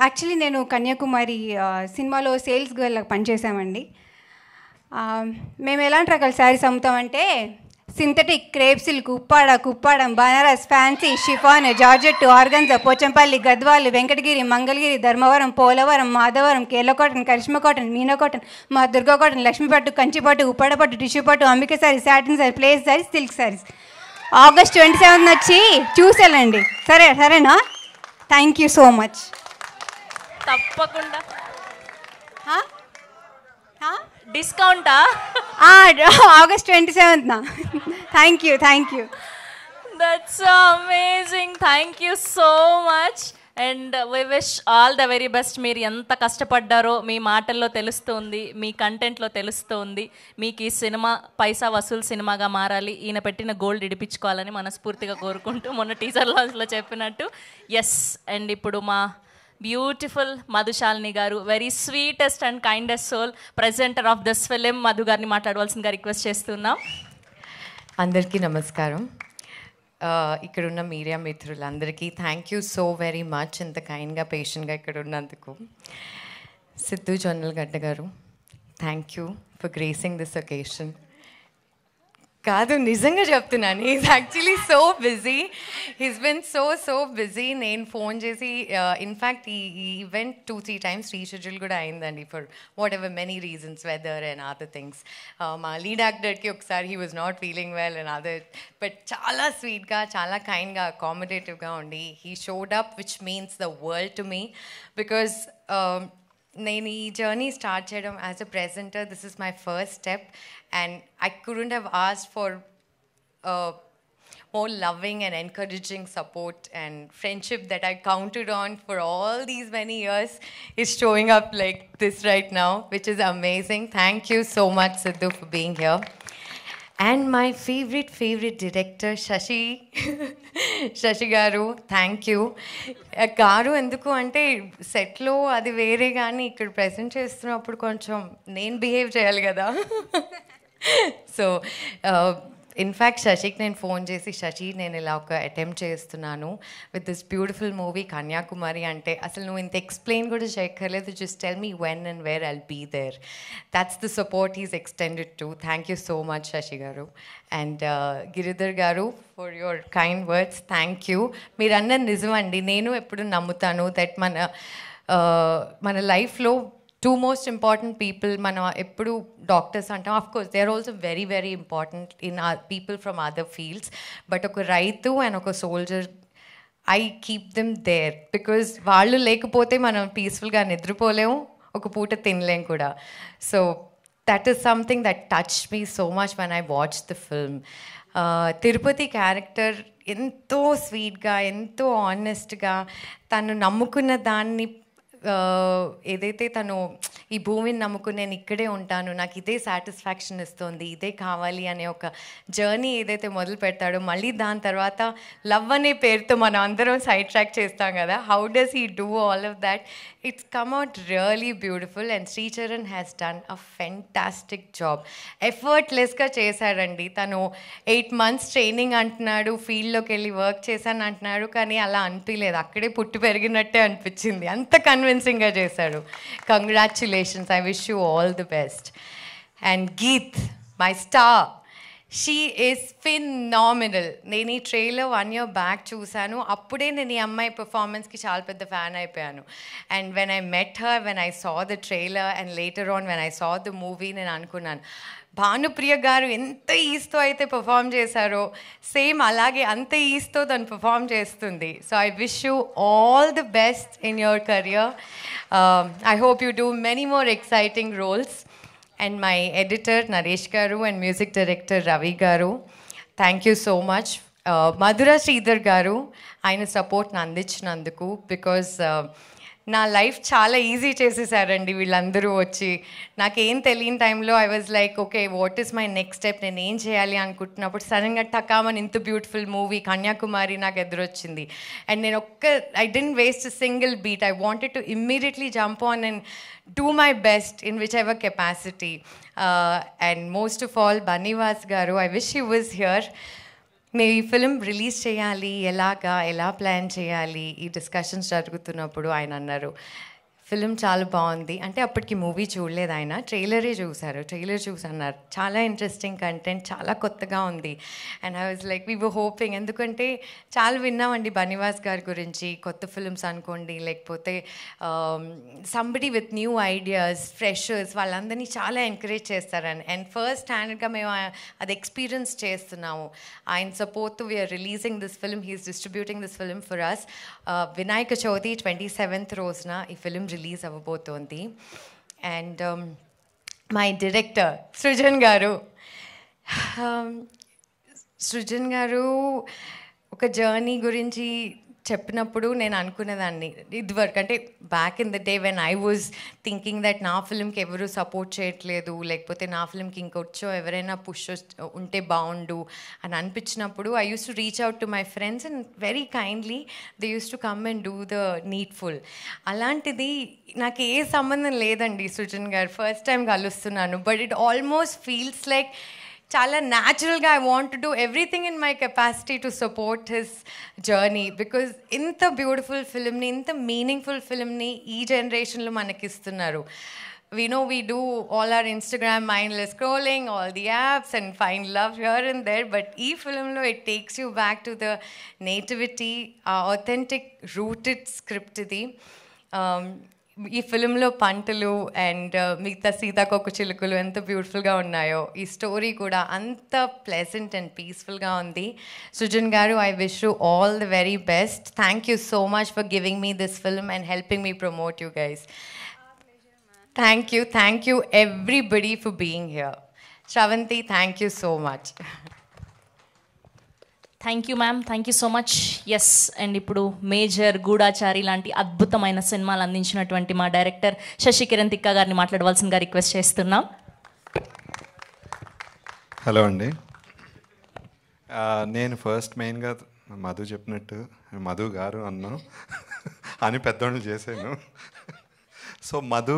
యాక్చువల్లీ నేను కన్యాకుమారి సినిమాలో సేల్స్ గర్ల్ పనిచేసామండి. మేము ఎలాంటి రకాల శారీస్ అమ్ముతామంటే, synthetic, crepe silk, Kuppadam, Banaras, fancy, chiffon, georgette, organza, Pochampally, Gadwal, Venkatagiri, Mangalagiri, Dharmavaram, Polavaram, Madhavaram, Kerala cotton, Karishma cotton, Meena cotton, మా దుర్గా కాటన్, లక్ష్మీపట్టు, కంచిపట్టు, ఉప్పాడపట్టు, టిష్యూ పట్టు, అంబిక శారీ, సాటిన్ శారీ, ప్లేస్ శారీస్, సిల్క్ శారీస్. August 27 వచ్చి చూసేళ్ళండి. సరేనా? Thank you so much. తప్పకుండా డిస్కౌంటా? August 27th. Thank you. That's amazing. Thank you so much. And we wish all the very best. మీరు ఎంత కష్టపడ్డారో మీ మాటల్లో తెలుస్తుంది, మీ కంటెంట్లో తెలుస్తుంది. మీకు ఈ సినిమా పైసా వసూలు సినిమాగా మారాలి, ఈయన పెట్టిన గోల్డ్ ఇడిపించుకోవాలని మనస్ఫూర్తిగా కోరుకుంటూ, మొన్న టీజర్ లాంచ్లో చెప్పినట్టు. ఎస్. అండ్ ఇప్పుడు మా beautiful Madhushalini garu, very sweetest and kindest soul, presenter of this film, Madhu గారిని మాట్లాడవలసిందిగా రిక్వెస్ట్ చేస్తున్నాం. అందరికీ నమస్కారం. ఇక్కడున్న మీడియా మిత్రులందరికీ thank you so very much, ఇంత కైండ్గా పేషెంట్గా ఇక్కడ ఉన్నందుకు. Siddhu Jonnalagadda garu, thank you for gracing this occasion. కాదు, నిజంగా చెప్తున్నాను, he's actually so busy, he's been so busy. నేను ఫోన్ చేసి ఇన్ఫ్యాక్ట్ ఈ ఈవెంట్ 2-3 టైమ్స్ రీషెడ్యూల్ కూడా అయిందండి for whatever many reasons, weather and other things. మా లీడ్ యాక్టర్కి ఒకసారి he was not feeling well and other, but చాలా స్వీట్గా, చాలా కైండ్గా, అకామిడేటివ్గా ఉండి he showed up, which means the world to me. Because నేను ఈ జర్నీ స్టార్ట్ చేయడం as a presenter, this is my first step and I couldn't have asked for more loving and encouraging support and friendship that I counted on for all these many years is showing up like this right now, which is amazing. Thank you so much, Sidhu, for being here. And my favorite director, Shashi garu, thank you. Garu enduku ante set lo adi vere gaani ikkada present chestunnappudu koncham nenu behave cheyali kada. So in fact శశికి నేను phone చేసి, శశి నేను ఇలా ఒక attempt చేస్తున్నాను with this beautiful movie Kanyakumari అంటే, అసలు నువ్వు ఇంత ఎక్స్ప్లెయిన్ కూడా చేయక్కర్లేదు, just tell me when and where I'll be there. That's the support is extended to. Thank you so much Sasi గారు. అండ్ గిరిధర్ గారు, for your kind words, thank you. మీరు అన్నది నిజమండి, నేను ఎప్పుడు నమ్ముతాను దట్ మన లైఫ్లో two most important people, మనం ఎప్పుడు డాక్టర్స్ అంటాం, of course they are also very very important in people from other fields, but ఒక రైతు అండ్ ఒక soldier, I keep them there because వాళ్ళు లేకపోతే మనం పీస్ఫుల్గా నిద్రపోలేము, ఒక పూట తినలేం కూడా. So that is something that touch me so much when I watch the film. Tirupati character ఎంతో స్వీట్గా, ఎంతో ఆనెస్ట్గా, తను నమ్ముకున్న దాన్ని, ఏదైతే తను ఈ భూమిని నమ్ముకుని నేను ఇక్కడే ఉంటాను, నాకు ఇదే సాటిస్ఫాక్షన్ ఇస్తుంది, ఇదే కావాలి అనే ఒక జర్నీ ఏదైతే మొదలు పెడతాడో, మళ్ళీ దాని తర్వాత లవ్ అనే పేరుతో మనం అందరం సైడ్ ట్రాక్ చేస్తాం కదా, how does he do all of that? It's come out really beautiful. And Sricharan has done a fantastic job. ఎఫర్ట్లెస్గా చేశాడండి. తను 8 months ట్రైనింగ్ అంటున్నాడు, ఫీల్డ్లోకి వెళ్ళి వర్క్ చేశాను అంటున్నాడు, కానీ అలా అనిపించలేదు, అక్కడే పుట్టి పెరిగినట్టే అనిపించింది, అంత కన్విన్సింగ్గా చేశాడు. Congratulations, I wish you all the best. And Geeth, my star, she is phenomenal. నేను ఈ ట్రైలర్ 1 year బ్యాక్ చూశాను, అప్పుడే నేను ఈ అమ్మాయి పర్ఫార్మెన్స్కి చాలా పెద్ద ఫ్యాన్ అయిపోయాను. And when I met her, when I saw the trailer and later on when I saw the movie, నేను అనుకున్నాను భానుప్రియ గారు ఎంత ఈస్తో అయితే పర్ఫామ్ చేశారో, సేమ్ అలాగే అంత ఈస్తో తను పర్ఫామ్ చేస్తుంది. So I wish you all the best in your career. I hope you do many more exciting roles. And my editor Naresh garu and music director Ravi garu, thank you so much. Madhura Sridhar garu, ayana support nandinchinanduku, because నా life చాలా easy చేసేసారండి వీళ్ళందరూ వచ్చి. నాకేం తెలియని టైంలో I was like, okay what is my next step, నేను ఏం చేయాలి అనుకుంటున్నప్పుడు సడన్గా టకామని ఇంత బ్యూటిఫుల్ మూవీ కన్యాకుమారి నాకు ఎదురొచ్చింది. అండ్ నేను I didn't waste a single beat. I wanted to immediately jump on and do my best in whichever capacity. And most of all, Bannivas garu, I wish he was here. నేను ఈ film release చేయాలి, ఎలా plan చేయాలి, ఈ discussions జరుగుతున్నప్పుడు ఆయన అన్నారు, film చాలా బాగుంది అంటే, అప్పటికి మూవీ చూడలేదు ఆయన, ట్రైలరే చూశారు, ట్రైలర్ చూసి అన్నారు చాలా ఇంట్రెస్టింగ్ కంటెంట్, చాలా కొత్తగా ఉంది. And I was like, we were hoping, ఎందుకంటే చాలా విన్నామండి బన్నివాస్ గారి గురించి, కొత్త ఫిలిమ్స్ అనుకోండి, లేకపోతే somebody with new ideas, freshers, వాళ్ళందరినీ చాలా ఎంకరేజ్ చేస్తారని. అండ్ ఫస్ట్ హ్యాండ్గా మేము అది ఎక్స్పీరియన్స్ చేస్తున్నాము. ఆయన సపోర్ట్తో we're releasing this film, he's distributing this film for us. Vinayaka Chavithi 27th రోజున ఈ ఫిలిం రిలీజ్ అవ్వబోతోంది. అండ్ మై డైరెక్టర్ సృజన్ గారు, సృజన్ గారు ఒక జర్నీ గురించి చెప్పినప్పుడు నేను అనుకునేదాన్ని ఇదివరకు, అంటే back in the day when I was thinking that నా ఫిల్మ్కి ఎవరు సపోర్ట్ చేయట్లేదు, లేకపోతే నా ఫిల్మ్కి ఇంకొచ్చో ఎవరైనా పుష్ ఉంటే బాగుండు అని అనిపించినప్పుడు, I use to reach out to my friends and very kindly they use to come and do the needful. అలాంటిది నాకు ఏ సంబంధం లేదండి సృజన్ గారు, ఫస్ట్ టైం కలుస్తున్నాను, but it almost feels like చాలా న్యాచురల్గా I want to do everything in my capacity to support his journey. Because ఇంత బ్యూటిఫుల్ ఫిలింని, ఇంత మీనింగ్ఫుల్ ఫిలింని ఈ జనరేషన్లో మనకి ఇస్తున్నారు. we know we do all our Instagram mindless scrolling, all the apps, and find love here and there, but ee film lo it takes you back to the nativity, authentic rooted script idi. ఈ ఫిలింలో పంటలు and మిగతా సీతాకోక చిలుకలు ఎంత బ్యూటిఫుల్గా ఉన్నాయో, ఈ స్టోరీ కూడా అంత ప్లెజెంట్ అండ్ పీస్ఫుల్గా ఉంది. సృజన్ గారు, I wish you all the very best. Thank you so much for giving me this film and helping me promote you guys. Thank you everybody for being here. Sravanthi, thank you so much. Thank you ma'am, thank you so much. Yes, and ఇప్పుడు Major, Goodachari లాంటి అద్భుతమైన సినిమాలు అందించినటువంటి మా director Sasikiran తిక్క గారిని మాట్లాడవలసిందిగా request చేస్తున్నాం. హలో అండి. నేను ఫస్ట్ మెయిన్గా మధు చెప్పినట్టు మధు గారు అన్నాను అని పెద్దోళ్ళు చేశాను. So Madhu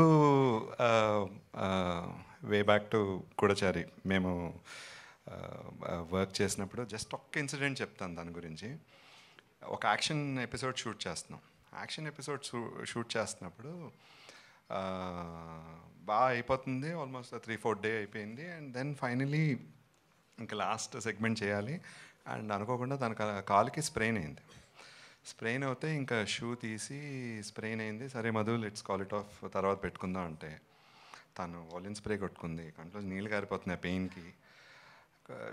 way back to Goodachari మేము వర్క్ చేసినప్పుడు జస్ట్ ఒక్క ఇన్సిడెంట్ చెప్తాను దాని గురించి. ఒక యాక్షన్ ఎపిసోడ్ షూట్ చేస్తున్నాం. యాక్షన్ ఎపిసోడ్ షూట్ చేస్తున్నప్పుడు బాగా అయిపోతుంది, ఆల్మోస్ట్ 3-4 డే అయిపోయింది. అండ్ దెన్ ఫైనలీ ఇంకా లాస్ట్ సెగ్మెంట్ చేయాలి. అండ్ అనుకోకుండా తన కాలుకి స్ప్రెయిన్ అయింది. స్ప్రెయిన్ అవుతే ఇంకా షూ తీసి స్ప్రెయిన్ అయింది. సరే Madhu, let's call it of, తర్వాత పెట్టుకుందాం అంటే తను వాలిన్ స్ప్రే కొట్టుకుంది. కంట్లో నీళ్ళు కారిపోతున్నాయి పెయిన్కి.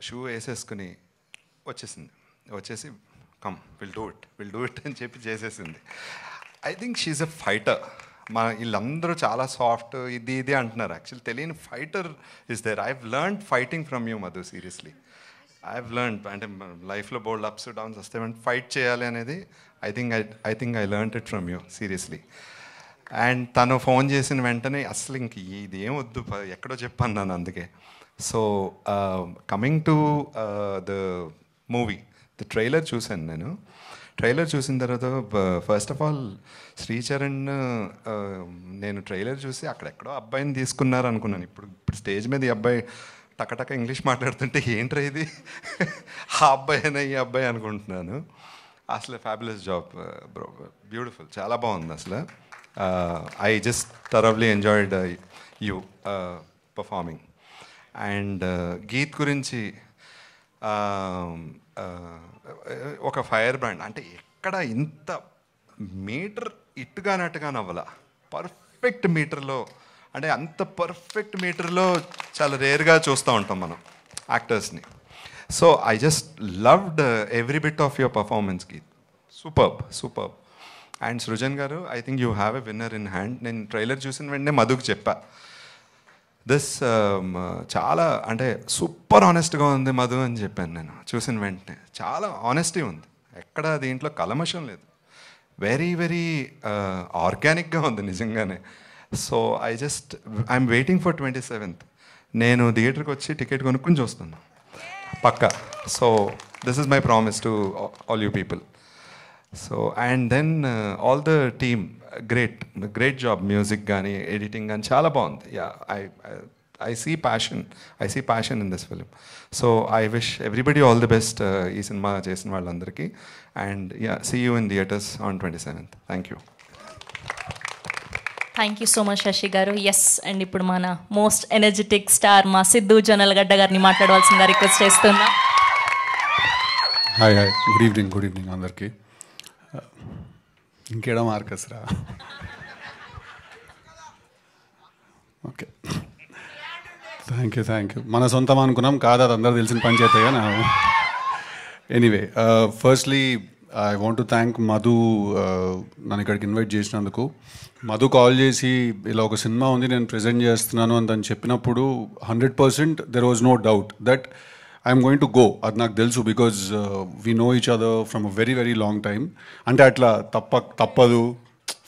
షూ వేసేసుకుని వచ్చేసి కమ్ విల్ డూ ఇట్ అని చెప్పి చేసేసింది. I think she's a fighter. వీళ్ళందరూ చాలా సాఫ్ట్ ఇది అంటున్నారు. యాక్చువల్లీ తెలియని fighter is there. I learned fighting from you Madhu, seriously. I learned, అంటే లైఫ్లో బోల్డ్ అప్స్ డౌన్స్ వస్తే ఫైట్ చేయాలి అనేది I think I learned it from you, seriously. And తను ఫోన్ చేసిన వెంటనే అసలు ఇంక ఇది ఏం వద్దు, ఎక్కడో చెప్పన్నాను అందుకే. So coming to the movie, the trailer చూశాను నేను. ట్రైలర్ చూసిన తర్వాత ఫస్ట్ ఆఫ్ ఆల్ శ్రీచరణ్, నేను ట్రైలర్ చూసి అక్కడెక్కడో అబ్బాయిని తీసుకున్నారు అనుకున్నాను. ఇప్పుడు స్టేజ్ మీద ఈ అబ్బాయి టకటక ఇంగ్లీష్ మాట్లాడుతుంటే ఏంట్రా ఇది, ఆ అబ్బాయినా ఈ అబ్బాయి అనుకుంటున్నాను. అసలు ఫ్యాబులస్ జాబ్ బ్రో, బ్యూటిఫుల్, చాలా బాగుంది అసలు. I just thoroughly enjoyed you performing. And Geeth గురించి ఒక ఫైర్ బ్రాండ్, అంటే ఎక్కడ ఇంత మీటర్ ఇట్టుగానట్టుగా నవ్వాల, పర్ఫెక్ట్ మీటర్లో, అంటే అంత పర్ఫెక్ట్ మీటర్లో చాలా రేర్గా చూస్తూ ఉంటాం మనం యాక్టర్స్ని. So I just loved every bit of your performance Geeth. Superb. And Srujan గారు, I think you have a winner in hand. నేను ట్రైలర్ చూసిన వెంటనే మధుకు చెప్పా, దిస్ చాలా అంటే సూపర్ ఆనెస్ట్గా ఉంది మధు అని చెప్పాను నేను చూసిన వెంటనే. చాలా ఆనెస్టీ ఉంది, ఎక్కడ దీంట్లో కలమషం లేదు. వెరీ వెరీ ఆర్గానిక్గా ఉంది నిజంగానే. So I'm waiting for 27th. నేను థియేటర్కి వచ్చి టికెట్ కొనుక్కుని చూస్తున్నాను పక్కా. So this is my promise to all you people. So and then all the team, great job. Music కానీ ఎడిటింగ్ కానీ చాలా బాగుంది. Yeah, I see passion in this film. So I wish everybody all the best ఈ సినిమా చేసిన వాళ్ళందరికీ. And yeah, see you in theatres on 27th. Thank you. Thank you so much Sasi garu. Yes, and ఇప్పుడు మన most energetic star మా సిద్ధు జొన్నలగడ్డ గారిని మాట్లాడవలసిందిగా request చేస్తున్నా. హాయ్ గుడ్ ఈవినింగ్ అందరికీ. ఇంకేడా మార్కస్ రా. Okay, thank you. మన సొంతం అనుకున్నాం కాదు, అది అందరూ తెలిసిన పని చేస్తాయి. నా anyway, firstly I want to thank Madhu నన్ను ఇక్కడికి ఇన్వైట్ చేసినందుకు. మధు కాల్ చేసి ఇలా ఒక సినిమా ఉంది నేను ప్రజెంట్ చేస్తున్నాను అని తను చెప్పినప్పుడు 100% there was no doubt that I'm going to go. అది నాకు తెలుసు, because we know each other from a very very long time. అంటే అట్లా తప్పదు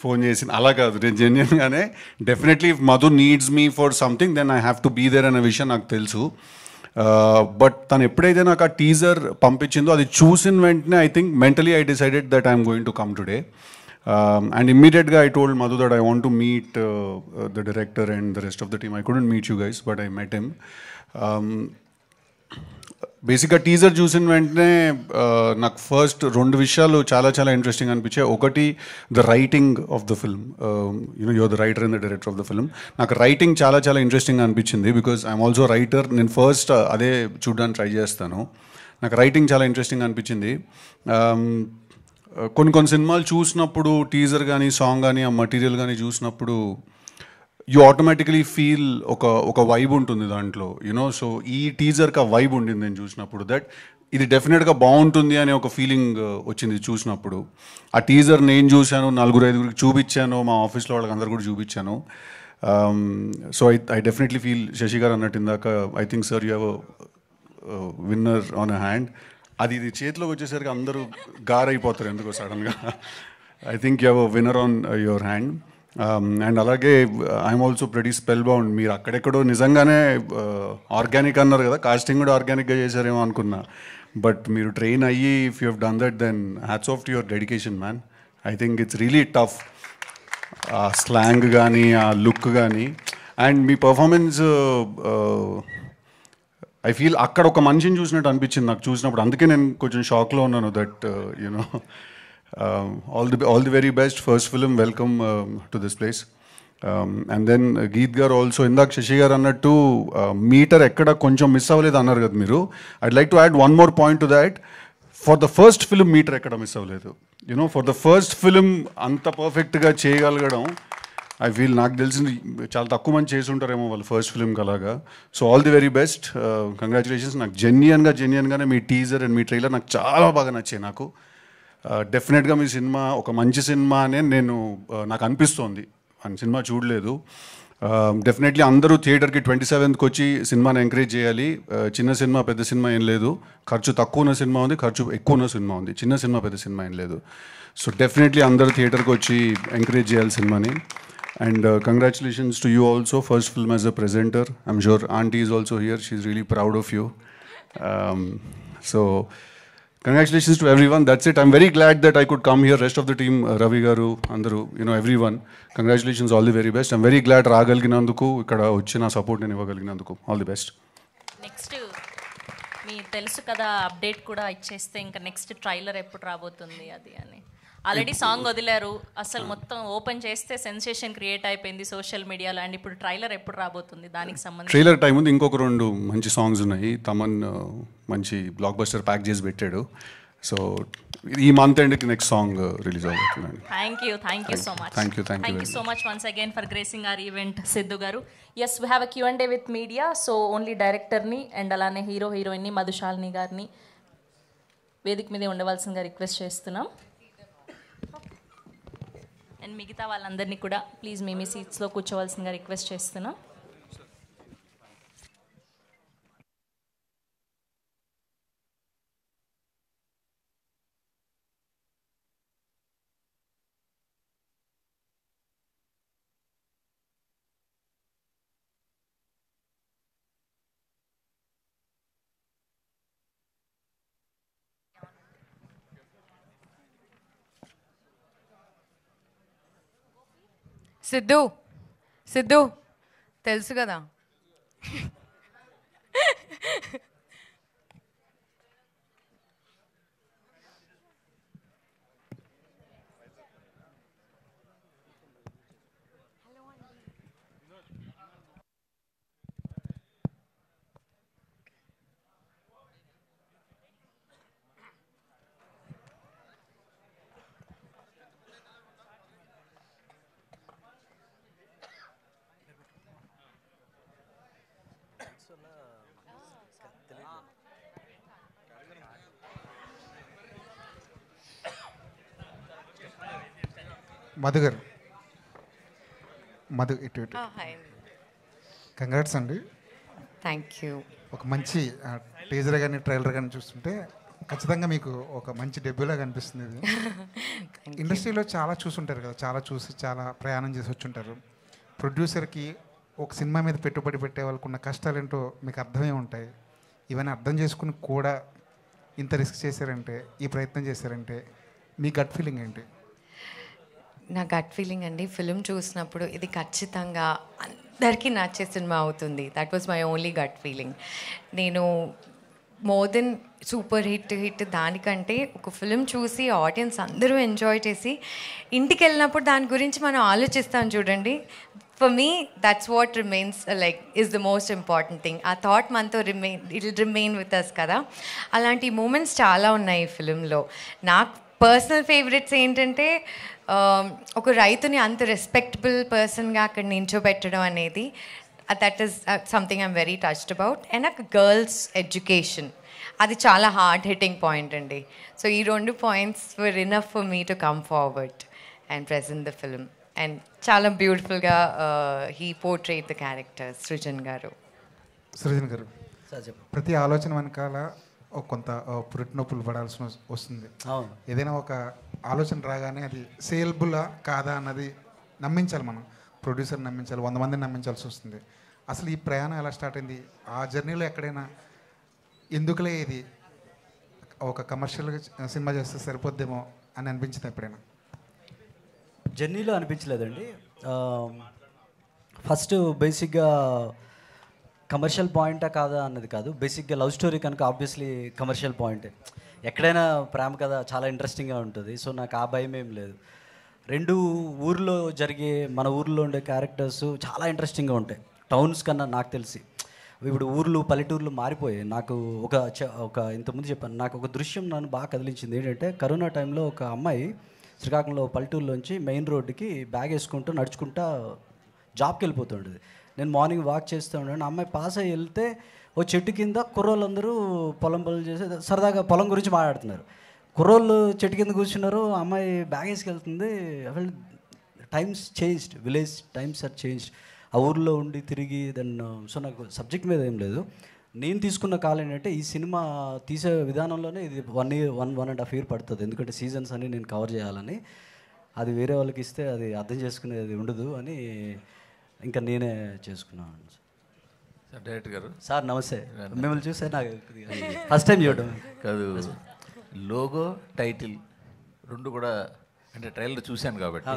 ఫోన్ చేసి అలా కాదు, నేను జెన్యున్గానే definitely if Madhu needs me for something then I have to be there అనే విషయం నాకు తెలుసు. బట్ తను ఎప్పుడైతే నాకు ఆ టీజర్ పంపించిందో అది చూసిన వెంటనే I think mentally I decided that I'm going to come today. And immediately I told Madhu that I want to meet the director and the rest of the team. I couldn't meet you guys, but I met him. బేసిక్గా teaser చూసిన వెంటనే నాకు first 2 విషయాలు చాలా చాలా interesting అనిపించాయి. ఒకటి the writing of the film, your the writer and the director of the film. నాకు రైటింగ్ చాలా చాలా ఇంట్రెస్టింగ్ అనిపించింది బికాజ్ ఐఎమ్ ఆల్సో రైటర్. నేను ఫస్ట్ అదే చూడడానికి ట్రై చేస్తాను. నాకు రైటింగ్ చాలా ఇంట్రెస్టింగ్ అనిపించింది. కొన్ని సినిమాలు చూసినప్పుడు టీజర్ కానీ సాంగ్ కానీ ఆ మటీరియల్ కానీ చూసినప్పుడు యూ ఆటోమేటికలీ ఫీల్ ఒక వైబ్ ఉంటుంది దాంట్లో, సో ఈ టీజర్కి ఆ వైబ్ ఉండింది నేను చూసినప్పుడు. దట్ ఇది డెఫినెట్గా బాగుంటుంది అనే ఒక ఫీలింగ్ వచ్చింది చూసినప్పుడు. ఆ టీజర్ నేను చూశాను, 4-5 చూపించాను, మా ఆఫీస్లో వాళ్ళకి అందరు కూడా చూపించాను. So I definitely feel Sasi గారు అన్నట్టు ఇందాక, I think sir you have winner on a hand. అది చేతిలోకి వచ్చేసరికి అందరూ గారైపోతారు ఎందుకో సడన్గా. I think you have a winner on your hand. And అలాగే I'm also pretty spellbound. మీరు అక్కడెక్కడో నిజంగానే ఆర్గానిక్ అన్నారు కదా, కాస్టింగ్ కూడా ఆర్గానిక్గా చేశారేమో అనుకున్నా. బట్ మీరు ట్రైన్ అయ్యి if you have done that then hats off to your dedication man. I think it's really tough. ఆ స్లాంగ్ కానీ ఆ లుక్ కానీ అండ్ మీ పర్ఫార్మెన్స్ ఐ ఫీల్ అక్కడ ఒక మనిషిని చూసినట్టు అనిపించింది నాకు చూసినప్పుడు. అందుకే నేను కొంచెం షాక్లో ఉన్నాను that all the very best. First film, welcome to this place. And then Geet garu also, ఇందాక శశి గారు అన్నట్టు మీటర్ ఎక్కడ కొంచెం మిస్ అవ్వలేదు అన్నారు కదా మీరు. I'd like to add one more point to that. For the first film meter ఎక్కడ మిస్ అవ్వలేదు. ఫర్ ద ఫస్ట్ ఫిల్మ్ అంత పర్ఫెక్ట్గా చేయగలగడం ఐ ఫీల్, నాకు తెలిసింది చాలా తక్కువ మంది చేసి ఉంటారేమో వాళ్ళు ఫస్ట్ ఫిల్మ్కి అలాగా. So all the very best, congratulations. నాకు జెన్యున్గానే మీ టీజర్ అండ్ మీ ట్రైలర్ నాకు చాలా బాగా నచ్చాయి. నాకు డెఫినెట్గా మీ సినిమా ఒక మంచి సినిమా అనే నాకు అనిపిస్తోంది. సినిమా చూడలేదు. డెఫినెట్లీ అందరూ థియేటర్కి 27th వచ్చి సినిమాని ఎంకరేజ్ చేయాలి. చిన్న సినిమా పెద్ద సినిమా ఏం లేదు. ఖర్చు తక్కువ ఉన్న సినిమా ఉంది, ఖర్చు ఎక్కువ ఉన్న సినిమా ఉంది. చిన్న సినిమా పెద్ద సినిమా ఏం లేదు. సో డెఫినెట్లీ అందరూ థియేటర్కి వచ్చి ఎంకరేజ్ చేయాలి సినిమాని. And congratulations to you also. First film as a presenter. I'm sure aunty is also here. She is really proud of you. So congratulations to everyone. That's it. I'm very glad that I could come here. Rest of the team, Ravi garu, andaru, everyone. Congratulations, all the very best. I'm very glad రాగలిగినందుకు, ఇక్కడ వచ్చి నా support నేను ఇవ్వగలిగినందుకు. All the best. Next మీ తెలుసు కదా update కూడా ఇచ్చేస్తే ఇంకా నెక్స్ట్ ట్రైలర్ ఎప్పుడు రాబోతుంది అది అని. ఆల్రెడీ సాంగ్ వదిలారు, అసలు మొత్తం ఓపెన్ చేస్తే సెన్సేషన్ క్రియేట్ అయిపోయింది సోషల్ మీడియాలో. అండ్ ఇప్పుడు ట్రైలర్ ఎప్పుడు రాబోతుంది దానికి సంబంధించి? ట్రైలర్ టైం ఉంది. ఇంకొక 2 మంచి సాంగ్స్ ఉన్నాయి. తమన్ మంచి బ్లాక్ బస్టర్ ప్యాక్ చేసి పెట్టాడు. సో ఈ మంత్ ఎండ్కి నెక్స్ట్ సాంగ్ రిలీజ్ అవుతుందండి. Thank you so much. Thank you so much once again for gracing our event Siddhu గారు. Yes, we have a Q&A with media. So only డైరెక్టర్ని అండ్ అలానే హీరోయిన్ని మధుశాలిని గారిని వేదిక మీదే ఉండవలసిందిగా రిక్వెస్ట్ చేస్తున్నాం. అండ్ మిగతా వాళ్ళందరినీ కూడా ప్లీజ్ మీ సీట్స్లో కూర్చోవలసిందిగా రిక్వెస్ట్ చేస్తున్నాం. సిద్ధు తెలుసు కదా. మధు ఇటు కంగ్రాట్స్ అండి. Thank you. ఒక మంచి టీజర్ కానీ ట్రైలర్ కానీ చూస్తుంటే ఖచ్చితంగా మీకు ఒక మంచి డెబ్యూలా కనిపిస్తుంది. ఇది ఇండస్ట్రీలో చాలా చూసుంటారు కదా, చాలా ప్రయాణం చేసి వచ్చుంటారు. ప్రొడ్యూసర్కి ఒక సినిమా మీద పెట్టుబడి పెట్టే వాళ్ళకు ఉన్న కష్టాలేంటో మీకు అర్థమే ఉంటాయి. ఇవన్నీ అర్థం చేసుకుని కూడా ఇంత రిస్క్ చేశారంటే, ఈ ప్రయత్నం చేశారంటే మీ గట్ ఫీలింగ్ ఏంటి? నా గట్ ఫీలింగ్ అండి, ఫిలిం చూసినప్పుడు ఇది ఖచ్చితంగా అందరికీ నచ్చే సినిమా అవుతుంది. That was my only gut feeling. నేను మోర్ దెన్ సూపర్ హిట్ దానికంటే ఒక ఫిలిం చూసి ఆడియన్స్ అందరూ ఎంజాయ్ చేసి ఇంటికి వెళ్ళినప్పుడు దాని గురించి మనం ఆలోచిస్తాం చూడండి. For me that's what remains like is the most important thing. ఆ థాట్ మనతో రిమైన్ విత్ అస్ కదా. అలాంటి మూమెంట్స్ చాలా ఉన్నాయి ఈ ఫిలింలో. నాకు పర్సనల్ ఫేవరెట్స్ ఏంటంటే ఒక రైతుని అంత రెస్పెక్టబుల్ పర్సన్గా అక్కడ నించోబెట్టడం అనేది, that is something I'm very touched about. And నాకు గర్ల్స్ ఎడ్యుకేషన్, అది చాలా హార్డ్ హిట్టింగ్ పాయింట్ అండి. సో ఈ 2 points were enough for me to come forward and present the film. And చాలా బ్యూటిఫుల్గా he portrayed the character Srujan గారు. సృజన్ గారు, ప్రతి ఆలోచన వెనకాల కొంత పురిటి నొప్పులు పడాల్సి వస్తుంది. ఏదైనా ఒక ఆలోచన రాగానే అది సేల్బులా కాదా అన్నది నమ్మించాలి, మనం ప్రొడ్యూసర్ నమ్మించాలి, 100 మందిని నమ్మించాల్సి వస్తుంది. అసలు ఈ ప్రయాణం ఎలా స్టార్ట్ అయింది? ఆ జర్నీలో ఎక్కడైనా ఎందుకులే ఇది ఒక కమర్షియల్ సినిమా చేస్తే సరిపోద్దేమో అని అనిపించింది ఎప్పుడైనా? జర్నీలో అనిపించలేదండి. ఫస్ట్ బేసిక్గా కమర్షియల్ పాయింటా కాదా అన్నది కాదు. బేసిక్గా లవ్ స్టోరీ కనుక ఆబ్వియస్లీ కమర్షియల్ పాయింటే. ఎక్కడైనా ప్రేమ కథ చాలా ఇంట్రెస్టింగ్గా ఉంటుంది. సో నాకు ఆ భయం ఏం లేదు. 2 ఊర్లో జరిగే, మన ఊర్లో ఉండే క్యారెక్టర్స్ చాలా ఇంట్రెస్టింగ్గా ఉంటాయి టౌన్స్ కన్నా. నాకు తెలిసి ఇప్పుడు ఊర్లు పల్లెటూర్లు మారిపోయాయి. నాకు ఒక ఇంతకుముందు చెప్పాను, నాకు ఒక దృశ్యం నన్ను బాగా కదిలించింది. ఏంటంటే కరోనా టైంలో ఒక అమ్మాయి శ్రీకాకుళంలో పల్లెటూరులోంచి మెయిన్ రోడ్డుకి బ్యాగ్ వేసుకుంటూ నడుచుకుంటా జాబ్కి వెళ్ళిపోతుండేది. నేను మార్నింగ్ వాక్ చేస్తూ ఉన్నాను. అమ్మాయి పాస్ అయ్యి వెళ్తే ఓ చెట్టు కింద కుర్రోళ్ళందరూ పొలం పనులు చేసి సరదాగా పొలం గురించి మాట్లాడుతున్నారు. కుర్రోళ్ళు చెట్టు కింద కూర్చున్నారు, అమ్మాయి బ్యాగ్ వేసుకెళ్తుంది. Times changed, village times are changed. ఆ ఊర్లో ఉండి తిరిగి సో నాకు సబ్జెక్ట్ మీద ఏం లేదు. నేను తీసుకున్న కాల్ ఏంటంటే ఈ సినిమా తీసే విధానంలోనే ఇది 1.5 year పడుతుంది. ఎందుకంటే సీజన్స్ అని నేను కవర్ చేయాలని. అది వేరే వాళ్ళకి ఇస్తే అది అర్థం చేసుకునేది ఉండదు అని ఇంకా నేనే చేసుకున్నాను. సార్ డైరెక్టర్ గారు. సార్ నమస్తే. మిమ్మల్ని చూస్తే నాకు ఫస్ట్ టైం చూడడం కాదు, లోగో టైటిల్ 2 కూడా అంటే ట్రైలర్ చూశాను కాబట్టి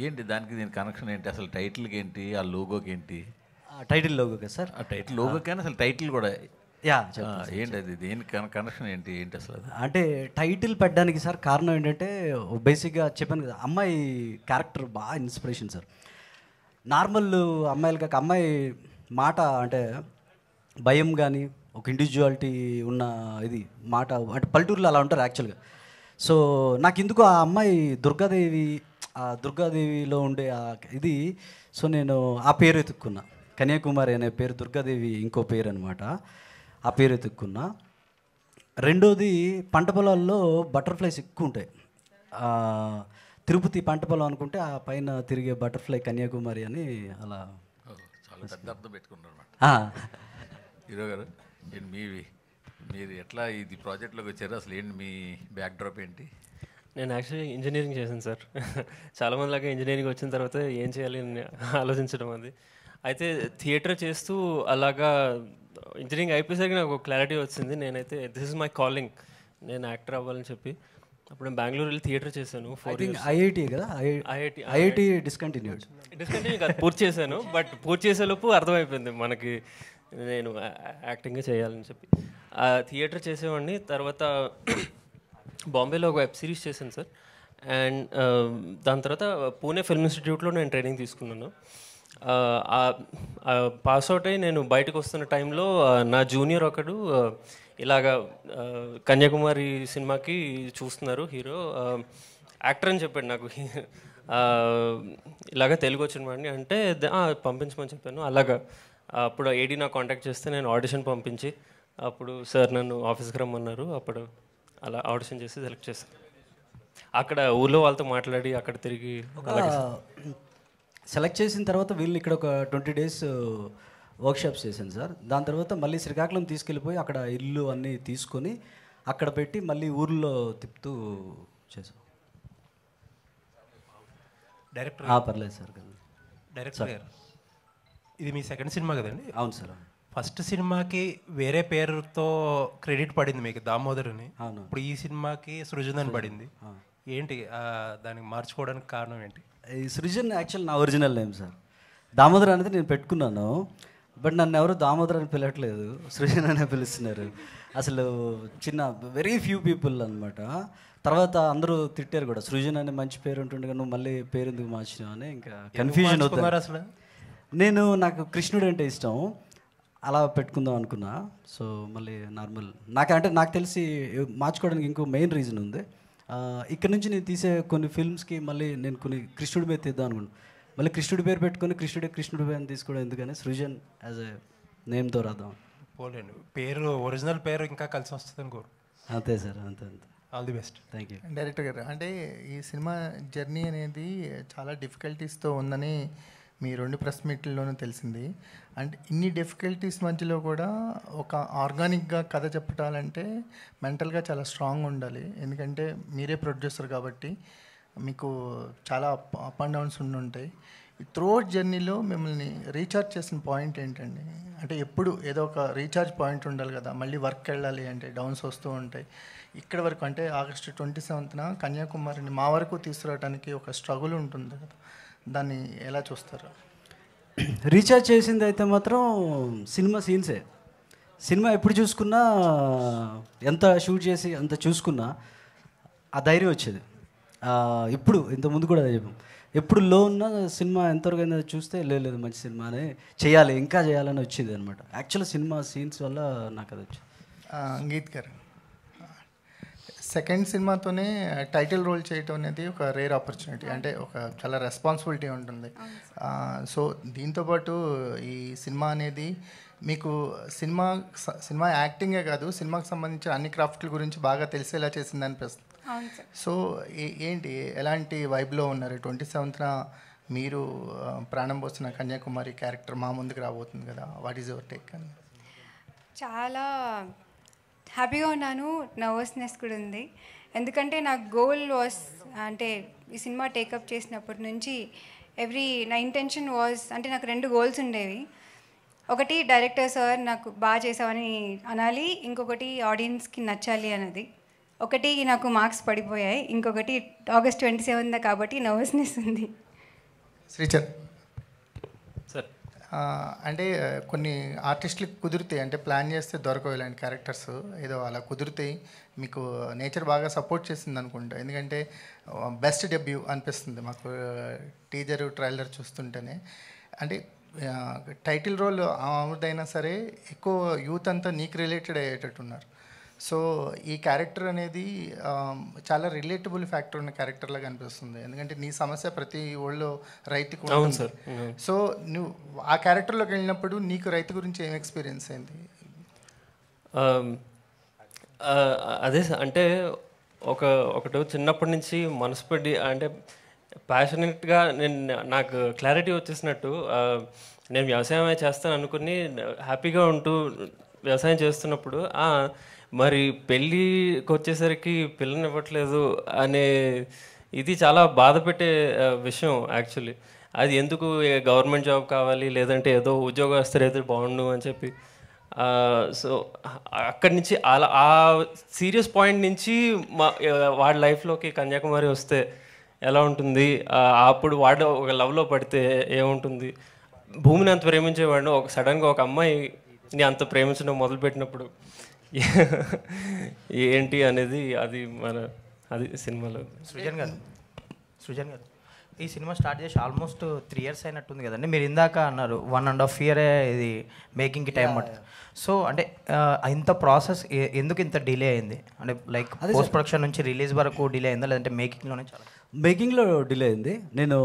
ఏంటి దానికి దీని కనెక్షన్ ఏంటి? అసలు టైటిల్కి ఏంటి, ఆ లోగోకి ఏంటి? టైటిల్ లోగోకే సార్. ఆ టైటిల్ లోగోకి అసలు టైటిల్ కూడా ఏంటి, అది దేని కనెక్షన్ ఏంటి అసలు? అంటే టైటిల్ పెట్టడానికి సార్ కారణం ఏంటంటే బేసిక్గా చెప్పాను కదా, అమ్మాయి క్యారెక్టర్ బాగా ఇన్స్పిరేషన్ సార్. నార్మల్ అమ్మాయిలు కాక అమ్మాయి మాట అంటే భయం కానీ ఒక ఇండివిజువాలిటీ ఉన్న ఇది మాట అంటే పల్లెటూరులో అలా ఉంటారు యాక్చువల్గా. సో నాకు ఎందుకు ఆ అమ్మాయి దుర్గాదేవిలో ఉండే ఇది, సో నేను ఆ పేరు ఎత్తుక్కున్నా. కన్యాకుమారి అనే పేరు, దుర్గాదేవి ఇంకో పేరు అనమాట. ఆ పేరు ఎత్తుక్కున్నా. రెండోది పంట పొలాల్లో బటర్ఫ్లైస్ ఎక్కువ ఉంటాయి. తిరుపతి పంట పొలం అనుకుంటే ఆ పైన తిరిగే బటర్ఫ్లై కన్యాకుమారి అని అలా చాలా పెద్ద అర్థం పెట్టుకున్నారు అన్నమాట. హీరో గారు మీరు ఎట్లా ఇది ప్రాజెక్ట్లోకి వచ్చారు? అసలు ఏంటి మీ బ్యాక్ డ్రాప్ ఏంటి? నేను యాక్చువల్లీ ఇంజనీరింగ్ చేశాను సార్. చాలామంది లాగా ఇంజనీరింగ్ వచ్చిన తర్వాత ఏం చేయాలి అని ఆలోచించడం అది. అయితే థియేటర్ చేస్తూ అలాగా ఇంజనీరింగ్ అయిపోయేసరికి నాకు ఒక క్లారిటీ వచ్చింది. నేనైతే దిస్ ఇస్ మై కాలింగ్, నేను యాక్టర్ అవ్వాలని చెప్పి అప్పుడు నేను బెంగళూరు వెళ్ళి థియేటర్ చేశాను. 4 years. ఐఐటి కదా, ఐఐటి డిస్కంటిన్యూ కాదు, పూర్తి చేశాను. బట్ పూర్తి చేసేలోపు అర్థమైపోయింది మనకి నేను యాక్టింగే చేయాలని చెప్పి. థియేటర్ చేసేవాడిని. తర్వాత బాంబేలో ఒక వెబ్ సిరీస్ చేశాను సార్. అండ్ దాని తర్వాత పూణే ఫిల్మ్ ఇన్స్టిట్యూట్లో నేను ట్రైనింగ్ తీసుకున్నాను. పాస్ అవుట్ అయ్యి నేను బయటకు వస్తున్న టైంలో నా జూనియర్ ఒకడు ఇలాగా కన్యాకుమారి సినిమాకి చూస్తున్నారు హీరో, యాక్టర్ అని చెప్పాడు నాకు. ఇలాగ తెలుగు వచ్చిన వాడిని అంటే పంపించమని చెప్పాను. అలాగా అప్పుడు ఏడీ నాకు కాంటాక్ట్ చేస్తే నేను ఆడిషన్ పంపించి అప్పుడు సార్ నన్ను ఆఫీస్కి రమ్మన్నారు. అప్పుడు అలా ఆడిషన్ చేసి సెలెక్ట్ చేశాను. అక్కడ ఊళ్ళో వాళ్ళతో మాట్లాడి అక్కడ తిరిగి సెలెక్ట్ చేసిన తర్వాత వీళ్ళు ఇక్కడ ఒక 20 days వర్క్షాప్స్ చేశాను సార్. దాని తర్వాత మళ్ళీ శ్రీకాకుళం తీసుకెళ్ళిపోయి అక్కడ ఇల్లు అన్నీ తీసుకొని అక్కడ పెట్టి మళ్ళీ ఊర్లో తిప్పుతూ చేసాం. డైరెక్టర్ పర్లేదు సార్. డైరెక్టర్ గారు, ఇది మీ సెకండ్ సినిమా కదండి? అవును సార్. ఫస్ట్ సినిమాకి వేరే పేరుతో క్రెడిట్ పడింది మీకు, దామోదర్ అని. ఇప్పుడు ఈ సినిమాకి సృజన్ అని పడింది. ఏంటి దానికి మార్చుకోవడానికి కారణం ఏంటి? ఈ సృజన్ యాక్చువల్ నా ఒరిజినల్ నేమ్ సార్. దామోదర్ అనేది నేను పెట్టుకున్నాను. బట్ నన్ను ఎవరు దామోదర్ అని పిలవట్లేదు, సృజన్ అనే పిలుస్తున్నారు. అసలు చిన్న వెరీ ఫ్యూ పీపుల్ అనమాట. తర్వాత అందరూ తిట్టారు కూడా, సృజన్ అనే మంచి పేరు ఉంటుండగా నువ్వు మళ్ళీ పేరు ఎందుకు మార్చినావు అని. ఇంకా కన్ఫ్యూజన్ అవుతుంది అసలు. నాకు కృష్ణుడు అంటే ఇష్టం, అలా పెట్టుకుందాం అనుకున్నా. సో మళ్ళీ నార్మల్ నాకు తెలిసి మార్చుకోవడానికి ఇంకో మెయిన్ రీజన్ ఉంది. ఇక్కడ నుంచి నేను తీసే కొన్ని ఫిల్మ్స్కి మళ్ళీ నేను కొన్ని కృష్ణుడి పేరు తీద్దాం అనుకున్నాను. మళ్ళీ కృష్ణుడి పేరు పెట్టుకొని కృష్ణుడి పేరు తీసుకోవడం ఎందుకని సృజన్ యాజ్ ఎ నేమ్తో రాద్దాం. పోలేండి, పేరు ఒరిజినల్ పేరు ఇంకా కలిసి వస్తుంది అనుకోరు. అంతే సార్, అంతే. All the best. Thank you. Director గారు, అంటే ఈ సినిమా జర్నీ అనేది చాలా డిఫికల్టీస్తో ఉందని మీ 2 ప్రెస్ మీట్లలోనూ తెలిసింది. అంటే ఇన్ని డిఫికల్టీస్ మధ్యలో కూడా ఒక ఆర్గానిక్గా కథ చెప్పాలంటే మెంటల్గా చాలా స్ట్రాంగ్ ఉండాలి. ఎందుకంటే మీరే ప్రొడ్యూసర్ కాబట్టి మీకు చాలా అప్ అండ్ డౌన్స్ ఉండుంటాయి. త్రూఅవుట్ జర్నీలో మిమ్మల్ని రీఛార్జ్ చేసిన పాయింట్ ఏంటండి? అంటే ఎప్పుడు ఏదో ఒక రీఛార్జ్ పాయింట్ ఉండాలి కదా, మళ్ళీ వర్క్ వెళ్ళాలి అంటే డౌన్స్ వస్తూ ఉంటాయి. ఇక్కడ వరకు అంటే ఆగస్టు 27న కన్యాకుమారిని మా వరకు తీసుకురావడానికి ఒక స్ట్రగుల్ ఉంటుంది కదా, దాన్ని ఎలా చూస్తారు? రీఛార్జ్ చేసింది అయితే మాత్రం సినిమా సీన్సే. సినిమా ఎప్పుడు చూసుకున్నా, ఎంత షూట్ చేసి అంత చూసుకున్నా ఆ ధైర్యం వచ్చేది. ఇప్పుడు ఇంతకుముందు కూడా చెప్పాం, ఎప్పుడు లో ఉన్న సినిమా ఎంతవరకు అయినా చూస్తే లేదు మంచి సినిమానే చేయాలి, ఇంకా చేయాలని వచ్చేది అనమాట. యాక్చువల్ సినిమా సీన్స్ వల్ల నాకు అది వచ్చింది. గీత్ గారు, సెకండ్ సినిమాతోనే టైటిల్ రోల్ చేయటం అనేది ఒక రేర్ ఆపర్చునిటీ, అంటే ఒక చాలా రెస్పాన్సిబిలిటీ ఉంటుంది. సో దీంతోపాటు ఈ సినిమా అనేది మీకు సినిమా యాక్టింగే కాదు, సినిమాకి సంబంధించిన అన్ని క్రాఫ్ట్ల గురించి బాగా తెలిసేలా చేసింది అనిపిస్తుంది. సో ఏంటి, ఎలాంటి వైబ్లో ఉన్నారు? 27న మీరు ప్రాణం పోసిన కన్యాకుమారి క్యారెక్టర్ మా ముందుకు రాబోతుంది కదా, వాట్ ఈజ్ యువర్ టేక్? అని చాలా హ్యాపీగా ఉన్నాను, నర్వస్నెస్ కూడా ఉంది. ఎందుకంటే నా గోల్ వాస్, అంటే ఈ సినిమా టేకప్ చేసినప్పటి నుంచి నా ఇంటెన్షన్ వాజ్, అంటే నాకు 2 గోల్స్ ఉండేవి. ఒకటి డైరెక్టర్ సార్ నాకు బాగా చేసావని అనాలి, ఇంకొకటి ఆడియన్స్కి నచ్చాలి అన్నది. ఒకటి నాకు మార్క్స్ పడిపోయాయి, ఇంకొకటి ఆగస్ట్ 27 కాబట్టి నర్వస్నెస్ ఉంది. శ్రీచర్ సార్, అంటే కొన్ని ఆర్టిస్టులకు కుదురుతాయి, అంటే ప్లాన్ చేస్తే దొరకవు ఇలాంటి క్యారెక్టర్స్, ఏదో అలా కుదురుతాయి. మీకు నేచర్ బాగా సపోర్ట్ చేసింది అనుకుంటా, ఎందుకంటే బెస్ట్ డెబ్యూ అనిపిస్తుంది మాకు టీజర్ ట్రైలర్ చూస్తుంటేనే. అంటే టైటిల్ రోల్ ఆవిడైనా సరే ఎక్కువ యూత్ అంతా నీకు రిలేటెడ్ అయ్యేటట్టున్నారు. సో ఈ క్యారెక్టర్ అనేది చాలా రిలేటబుల్ ఫ్యాక్టర్ ఉన్న క్యారెక్టర్ లాగా అనిపిస్తుంది, ఎందుకంటే నీ సమస్య ప్రతి ఊళ్ళో రైతుకు ఉంటుంది. సో నువ్వు ఆ క్యారెక్టర్లోకి వెళ్ళినప్పుడు నీకు రైతు గురించి ఏం ఎక్స్పీరియన్స్ అయింది? అదే అంటే ఒకటి చిన్నప్పటి నుంచి మనసు పెట్టి, అంటే ప్యాషనెట్గా నాకు క్లారిటీ వచ్చేసినట్టు నేను వ్యవసాయమే చేస్తాను అనుకుని హ్యాపీగా ఉంటూ వ్యవసాయం చేస్తున్నప్పుడు మరి పెళ్ళికి వచ్చేసరికి పిల్లనివ్వట్లేదు అనే ఇది చాలా బాధ పెట్టే విషయం యాక్చువల్లీ. అది ఎందుకు గవర్నమెంట్ జాబ్ కావాలి, లేదంటే ఏదో ఉద్యోగస్తులు అయితే బాగుండు అని చెప్పి. సో అక్కడి నుంచి అలా ఆ సీరియస్ పాయింట్ నుంచి వాడి లైఫ్లోకి కన్యాకుమారి వస్తే ఎలా ఉంటుంది, అప్పుడు వాడు ఒక లవ్లో పడితే ఏముంటుంది, భూమిని అంత ప్రేమించేవాడు సడన్గా ఒక అమ్మాయిని అంత ప్రేమించడం మొదలుపెట్టినప్పుడు ఏంటి అనేది అది సినిమాలో. సృజన్ గారు, ఈ సినిమా స్టార్ట్ చేసి ఆల్మోస్ట్ 3 years అయినట్టుంది కదండి. మీరు ఇందాక అన్నారు 1.5 year ఇది మేకింగ్కి టైం పడుతుంది. సో అంటే ఇంత ప్రాసెస్ ఎందుకు ఇంత డిలే అయింది? అంటే లైక్ పోస్ట్ ప్రొడక్షన్ నుంచి రిలీజ్ వరకు డిలే అయిందా, లేదంటే మేకింగ్లోనే? చాలా మేకింగ్లో డిలే అయింది. నేను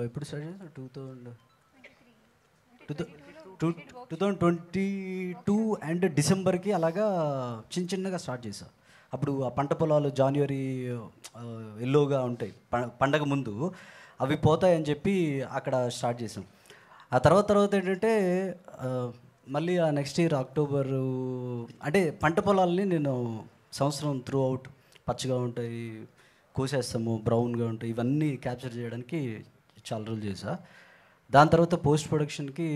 ఎప్పుడు స్టార్ట్ చేసాను, 2022 అండ్ డిసెంబర్కి అలాగా చిన్నగా స్టార్ట్ చేశాను. అప్పుడు ఆ పంట పొలాలు జనవరి ఎల్లోగా ఉంటాయి పండగ ముందు, అవి పోతాయని చెప్పి అక్కడ స్టార్ట్ చేసాం. ఆ తర్వాత ఏంటంటే మళ్ళీ ఆ నెక్స్ట్ ఇయర్ అక్టోబరు, అంటే పంట పొలాలని నేను సంవత్సరం త్రూ అవుట్ పచ్చగా ఉంటాయి, కోసేస్తాము, బ్రౌన్గా ఉంటాయి, ఇవన్నీ క్యాప్చర్ చేయడానికి చాలా రోజులు చేసా. దాని తర్వాత పోస్ట్ ప్రొడక్షన్కి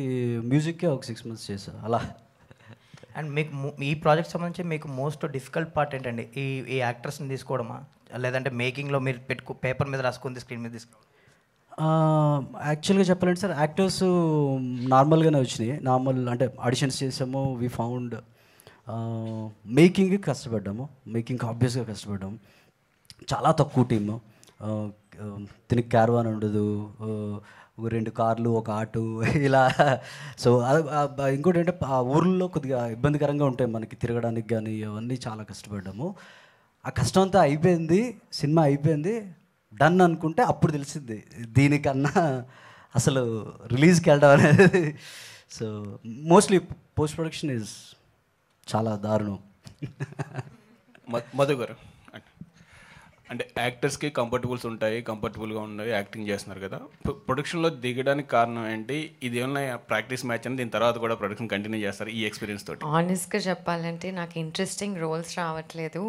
మ్యూజిక్కే ఒక 6 months చేసా అలా. అండ్ మీకు ఈ ప్రాజెక్ట్ సంబంధించి మీకు మోస్ట్ డిఫికల్ట్ పార్ట్ ఏంటండి? ఈ యాక్టర్స్ని తీసుకోవడమా, లేదంటే మేకింగ్లో మీరు పేపర్ మీద రాసుకుంది స్క్రీన్ మీద తీసుకో? యాక్చువల్గా చెప్పాలంటే సార్ యాక్టర్స్ నార్మల్గానే వచ్చినాయి. నార్మల్ అంటే ఆడిషన్స్ చేసాము. We found మేకింగ్కి కష్టపడ్డాము. మేకింగ్కి ఆబ్వియస్గా కష్టపడ్డాము. చాలా తక్కువ టీము. దీనికి క్యారవాన్ ఉండదు, 2 కార్లు, 1 ఆటో ఇలా. సో ఇంకోటి అంటే ఆ ఊర్లో కొద్దిగా ఇబ్బందికరంగా ఉంటాయి మనకి తిరగడానికి కానీ, అవన్నీ చాలా కష్టపడ్డాము. ఆ కష్టం అంతా అయిపోయింది, సినిమా అయిపోయింది, డన్ అనుకుంటే అప్పుడు తెలిసింది దీనికన్నా అసలు రిలీజ్కి వెళ్ళడం అనేది. So mostly post production is చాలా దారుణం. మధు గారు, అంటే యాక్టర్స్కి కంఫర్టబుల్స్ ఉంటాయి, కంఫర్టబుల్గా ఉన్నాయి, యాక్టింగ్ చేస్తున్నారు కదా, ప్రొడక్షన్లో దిగడానికి కారణం ఏంటి? ఇది ఏమన్నా ప్రాక్టీస్ మ్యాచ్ అని దీని తర్వాత కూడా ప్రొడక్షన్ కంటిన్యూ చేస్తారు ఈ ఎక్స్పీరియన్స్ తోటి? ఆనెస్ట్గా చెప్పాలంటే నాకు ఇంట్రెస్టింగ్ రోల్స్ రావట్లేదు.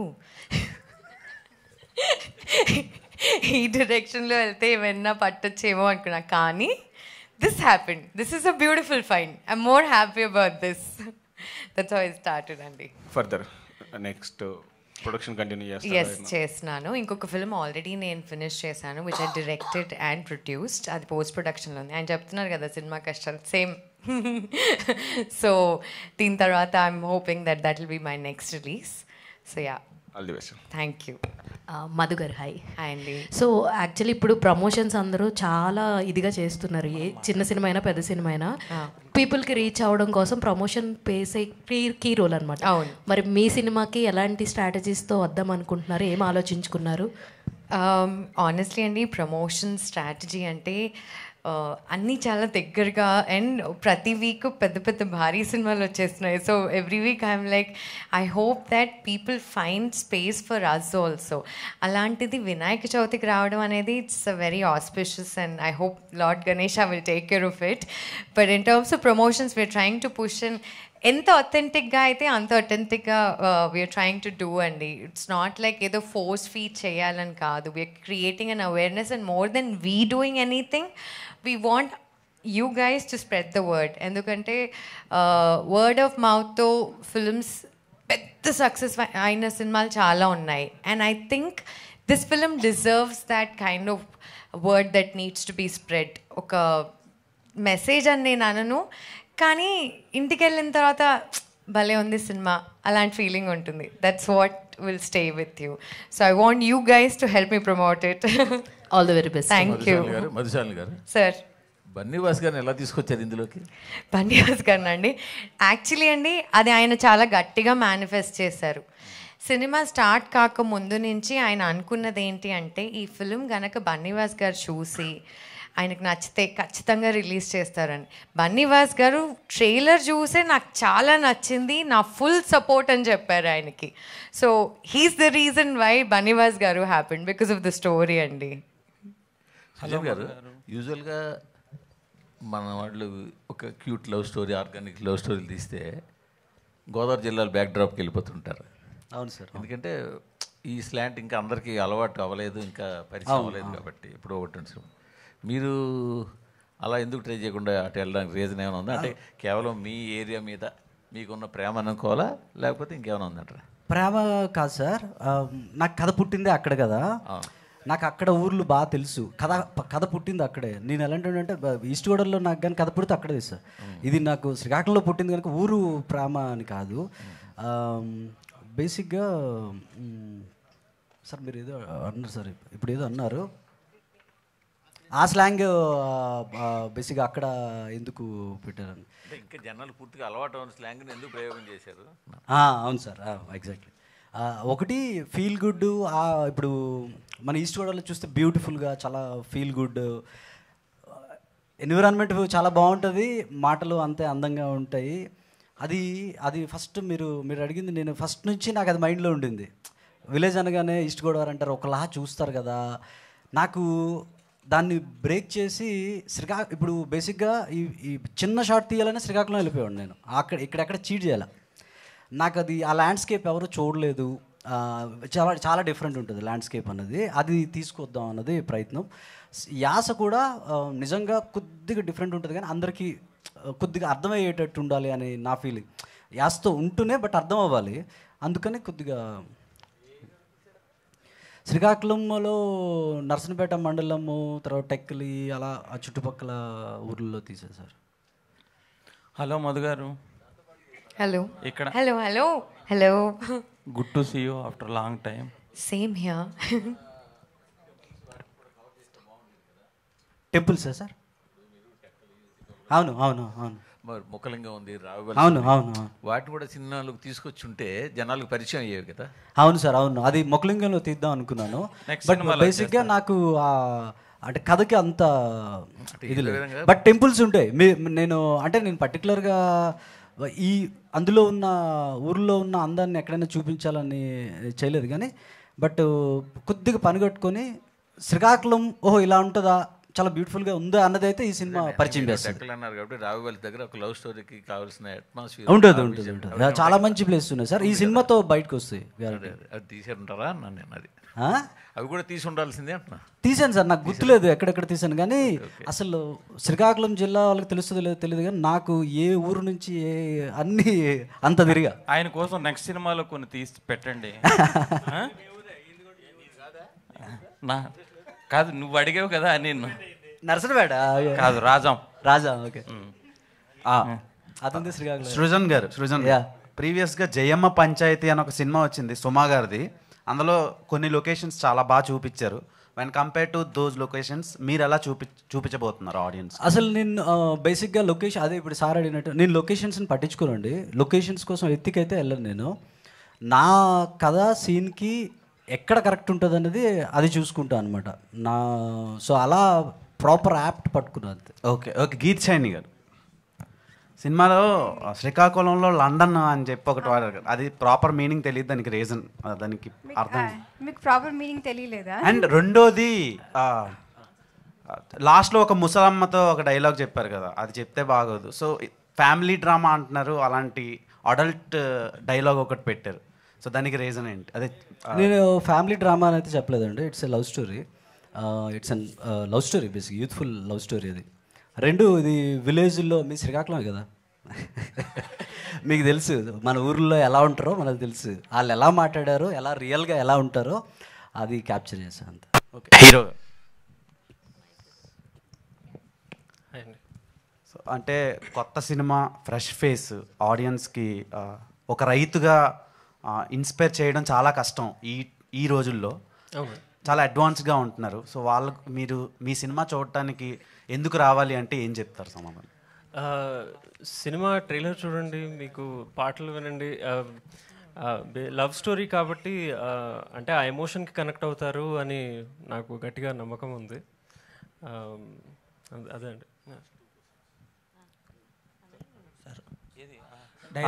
ఈ డైరెక్షన్లో వెళ్తే ఏమన్నా పట్టొచ్చేమో అనుకున్నా, కానీ this happened. This is a beautiful fine. I'm more happy about this. That's how I started అండి. ఫర్దర్ నెక్స్ట్ ప్రొడక్షన్ కంటిన్యూ చేస్తాను. ఎస్, చేస్తున్నాను. ఇంకొక ఫిల్మ్ ఆల్రెడీ నేను ఫినిష్ చేశాను, which I directed and produced. అది పోస్ట్ ప్రొడక్షన్లో ఉంది. ఆయన చెప్తున్నారు కదా సినిమా కష్టాలు, సేమ్. సో దీని తర్వాత I'm hoping that will be my next release. So yeah, all the best. Thank you. Madhu గారు హాయ్. హాయ్ అండి. సో యాక్చువల్లీ ఇప్పుడు ప్రమోషన్స్ అందరూ చాలా ఇదిగా చేస్తున్నారు. ఏ చిన్న సినిమా అయినా పెద్ద సినిమా అయినా పీపుల్కి రీచ్ అవ్వడం కోసం ప్రమోషన్ పేసే కీ రోల్ అనమాట. అవును. మరి మీ సినిమాకి ఎలాంటి స్ట్రాటజీస్తో వద్దాం అనుకుంటున్నారు, ఏం ఆలోచించుకున్నారు? ఆనెస్ట్లీ అండి, ప్రమోషన్ స్ట్రాటజీ అంటే అన్నీ చాలా దగ్గరగా అండ్ ప్రతి వీక్ పెద్ద పెద్ద భారీ సినిమాలు వచ్చేస్తున్నాయి. So every week I'm like I hope that people find space for us also. అలాంటిది వినాయక చవితికి రావడం అనేది it's a very auspicious and I hope Lord Ganesh will take care of it. But in terms of promotions we're trying to push and ఎంత అథెంటిక్గా అయితే అంత అథెంటిక్గా we're trying to do అండి. ఇట్స్ నాట్ లైక్ ఏదో ఫోర్స్ ఫీడ్ చేయాలని కాదు. We're creating an awareness and more than we doing anything we want you guys to spread the word. ఎందుకంటే వర్డ్ ఆఫ్ మౌత్తో ఫిల్మ్స్ పెద్ద సక్సెస్ అయిన సినిమాలు చాలా ఉన్నాయి. And I think this film deserves that kind of word that needs to be spread. ఒక message అని నేను అనను, కానీ ఇంటికి వెళ్ళిన తర్వాత భలే ఉంది సినిమా అలాంటి ఫీలింగ్ ఉంటుంది. That's what will stay with you. So I want you guys to help me promote it. All the very best. Thank you. Madhu Shalini గారు, సార్ బన్నీవాస్ గారిని ఎలా తీసుకొచ్చారు ఇందులోకి? బన్నీవాస్ గారిని అండి, యాక్చువల్లీ అండి అది ఆయన చాలా గట్టిగా మేనిఫెస్ట్ చేశారు. సినిమా స్టార్ట్ కాక ముందు నుంచి ఆయన అనుకున్నది ఏంటి అంటే, ఈ ఫిలిం గనక బన్నీవాస్ గారు చూసి ఆయనకు నచ్చితే ఖచ్చితంగా రిలీజ్ చేస్తారని. బన్నీవాస్ గారు ట్రైలర్ చూసే నాకు చాలా నచ్చింది, నా ఫుల్ సపోర్ట్ అని చెప్పారు ఆయనకి. So he's the reason why Bunny Vas గారు happened because of the story అండి. సుజన్ గారు, యూజువల్గా మన వాళ్ళు ఒక cute love story, organic love స్టోరీలు తీస్తే గోదావరి జిల్లాలో బ్యాక్ డ్రాప్కి వెళ్ళిపోతుంటారు. అవును సార్. ఎందుకంటే ఈ స్లాంట్ ఇంకా అందరికీ అలవాటు అవ్వలేదు, ఇంకా పరిచయం అవ్వలేదు కాబట్టి ఇప్పుడు ఒకటి. మీరు అలా ఎందుకు ట్రై చేయకుండా అటు వెళ్ళడానికి రీజన్ ఏమైనా ఉందా? అంటే కేవలం మీ ఏరియా మీద మీకున్న ప్రేమ అనుకోవాలా, లేకపోతే ఇంకేమైనా ఉందంటారా? ప్రేమ కాదు సార్, నాకు కథ పుట్టిందే అక్కడ కదా. నాకు అక్కడ ఊర్లు బాగా తెలుసు. కథ పుట్టింది అక్కడే. నేను ఎలాంటి అంటే ఈస్ట్ గోదావరిలో నాకు కానీ కథ పుడితే అక్కడే సార్. ఇది నాకు శ్రీకాకుళంలో పుట్టింది కనుక ఊరు ప్రేమ అని కాదు. బేసిక్గా సార్ మీరు ఏదో అన్నారు సార్, ఇప్పుడు ఏదో అన్నారు, ఆ స్లాంగ్ బేసిక్గా అక్కడ ఎందుకు పెట్టారని. ఇంకా జనాలు పూర్తిగా అలవాటు అయిన స్లాంగ్ని ఎందుకు ప్రయోగం చేశారు? అవును సార్, ఎగ్జాక్ట్లీ. ఒకటి ఫీల్ గుడ్. ఇప్పుడు మన ఈస్ట్ గోదావరిలో చూస్తే బ్యూటిఫుల్గా చాలా ఫీల్ గుడ్ ఎన్విరాన్మెంట్ చాలా బాగుంటుంది, మాటలు అంతే అందంగా ఉంటాయి. అది ఫస్ట్ మీరు అడిగింది, నేను ఫస్ట్ నుంచి నాకు అది మైండ్లో ఉండింది. విలేజ్ అనగానే ఈస్ట్ గోదావరి అంటారు, ఒకలా చూస్తారు కదా. నాకు దాన్ని బ్రేక్ చేసి ఇప్పుడు బేసిక్గా ఈ చిన్న షాట్ తీయాలనే శ్రీకాకుళం వెళ్ళిపోయాడు నేను. ఇక్కడెక్కడ చీట్ చేయాలి. నాకు అది ఆ ల్యాండ్స్కేప్ ఎవరు చూడలేదు. చాలా చాలా డిఫరెంట్ ఉంటుంది ల్యాండ్స్కేప్ అన్నది. అది తీసుకొద్దాం అన్నది ప్రయత్నం. యాస కూడా నిజంగా కొద్దిగా డిఫరెంట్ ఉంటుంది, కానీ అందరికీ కొద్దిగా అర్థమయ్యేటట్టు ఉండాలి అని నా ఫీలింగ్. యాసతో ఉంటూనే బట్ అర్థం అవ్వాలి, అందుకని కొద్దిగా. శ్రీకాకుళంలో నర్సనపేట మండలము, తర్వాత టెక్కలి, అలా ఆ చుట్టుపక్కల ఊర్లలో తీసారు సార్. హలో మధు గారు. హలో. ఇక్కడ hello hello hello. Good to see you after long time. Same here. టెంపుల్సా సార్? అవును అవును అవును. ముఖలింగం ఉంది, రావుగల్. అవును అవును. వాటిని కూడా సినిమాలకు తీసుకొచ్చి ఉంటే జనాలకు పరిచయం అయ్యేవి కదా. అవును సార్, అవును. అది మొక్కలింగంలో తీద్దాం అనుకున్నాను. బట్ బేసిక్గా నాకు అంటే కథకి అంత ఇది లేదు. బట్ టెంపుల్స్ ఉంటాయి. నేను పర్టికులర్గా ఈ అందులో ఉన్న ఊర్లో ఉన్న అందాన్ని ఎక్కడైనా చూపించాలని చేయలేదు, కానీ బట్ కొద్దిగా పని కట్టుకొని శ్రీకాకుళం ఓహో ఇలా ఉంటుందా, చాలా బ్యూటిఫుల్గా ఉందా అన్నది అయితే ఈ సినిమా పరిచయం చేస్తుంది. అన్నారు కాబట్టి రావుగల్ దగ్గర ఒక లవ్ స్టోరీకి కావాల్సిన అట్మాస్ఫియర్ ఉంటుంది. చాలా మంచి ప్లేస్ ఉన్నాయి సార్. ఈ సినిమాతో బయటకు వస్తాయి. అది తీసేంటారా నేను? అది అవి కూడా తీసి ఉండాల్సిందే అంటున్నా. తీసాను సార్, నాకు గుర్తులేదు ఎక్కడెక్కడ తీసాను, కానీ అసలు శ్రీకాకుళం జిల్లా వాళ్ళకి తెలుస్తుందో లేదో తెలియదు, కానీ నాకు ఏ ఊరు నుంచి అన్ని అంత తిరిగా. ఆయన కోసం నెక్స్ట్ సినిమాలో కొన్ని తీసి పెట్టండి. నా కాదు, నువ్వు అడిగావు కదా నేను. నర్సనపేట కాదు, రాజా. ఓకే. అదంతా శ్రీకాకుళం. సృజన్ ప్రీవియస్గా జయమ్మ పంచాయతీ అని ఒక సినిమా వచ్చింది సుమా గారిది. అందులో కొన్ని లొకేషన్స్ చాలా బాగా చూపించారు. When compare to those locations మీరు ఎలా చూపించబోతున్నారు ఆడియన్స్? అసలు నేను బేసిక్గా లొకేషన్ అదే ఇప్పుడు సార్ అడిగినట్టు నేను లొకేషన్స్ని పట్టించుకోనండి. లొకేషన్స్ కోసం ఎత్తికైతే వెళ్ళను నేను. నా కథ సీన్కి ఎక్కడ కరెక్ట్ ఉంటుంది అనేది అది చూసుకుంటాను అనమాట. సో అలా ప్రాపర్ యాప్ట్ పట్టుకున్నాను అంతే. ఓకే. గీత్ షైని గారు సినిమాలో శ్రీకాకుళంలో లండన్ అని చెప్పి ఒకటి వాడారు. అది ప్రాపర్ మీనింగ్ తెలియదు, దానికి రీజన్, దానికి అర్థం మీకు ప్రాపర్ మీనింగ్ తెలియలేదా? అండ్ రెండోది లాస్ట్లో ఒక ముసలమ్మతో ఒక డైలాగ్ చెప్పారు కదా, అది చెప్తే బాగోదు. సో ఫ్యామిలీ డ్రామా అంటున్నారు, అలాంటి అడల్ట్ డైలాగ్ ఒకటి పెట్టారు. సో దానికి రీజన్ ఏంటి? అదే నేను ఫ్యామిలీ డ్రామా అని అయితే చెప్పలేదండి. It's a love story. It's an love story, basic youthful love story. అది రెండు ఇది విలేజ్లో, మీ శ్రీకాకుళం కదా, మీకు తెలుసు మన ఊర్లో ఎలా ఉంటారో మనకు తెలుసు, వాళ్ళు ఎలా మాట్లాడారో, ఎలా రియల్గా ఎలా ఉంటారో అది క్యాప్చర్ చేశాను అంత. ఓకే. హీరో సో అంటే కొత్త సినిమా, ఫ్రెష్ ఫేస్, ఆడియన్స్కి ఒక రైతుగా ఇన్స్పైర్ చేయడం చాలా కష్టం ఈ రోజుల్లో. చాలా అడ్వాన్స్గా ఉంటున్నారు. సో వాళ్ళకు మీరు మీ సినిమా చూడటానికి ఎందుకు రావాలి అంటే ఏం చెప్తారు సమాధానం? సినిమా ట్రైలర్ చూడండి, మీకు పాటలు వినండి. లవ్ స్టోరీ కాబట్టి అంటే ఆ ఎమోషన్కి కనెక్ట్ అవుతారు అని నాకు గట్టిగా నమ్మకం ఉంది. అదే అండి.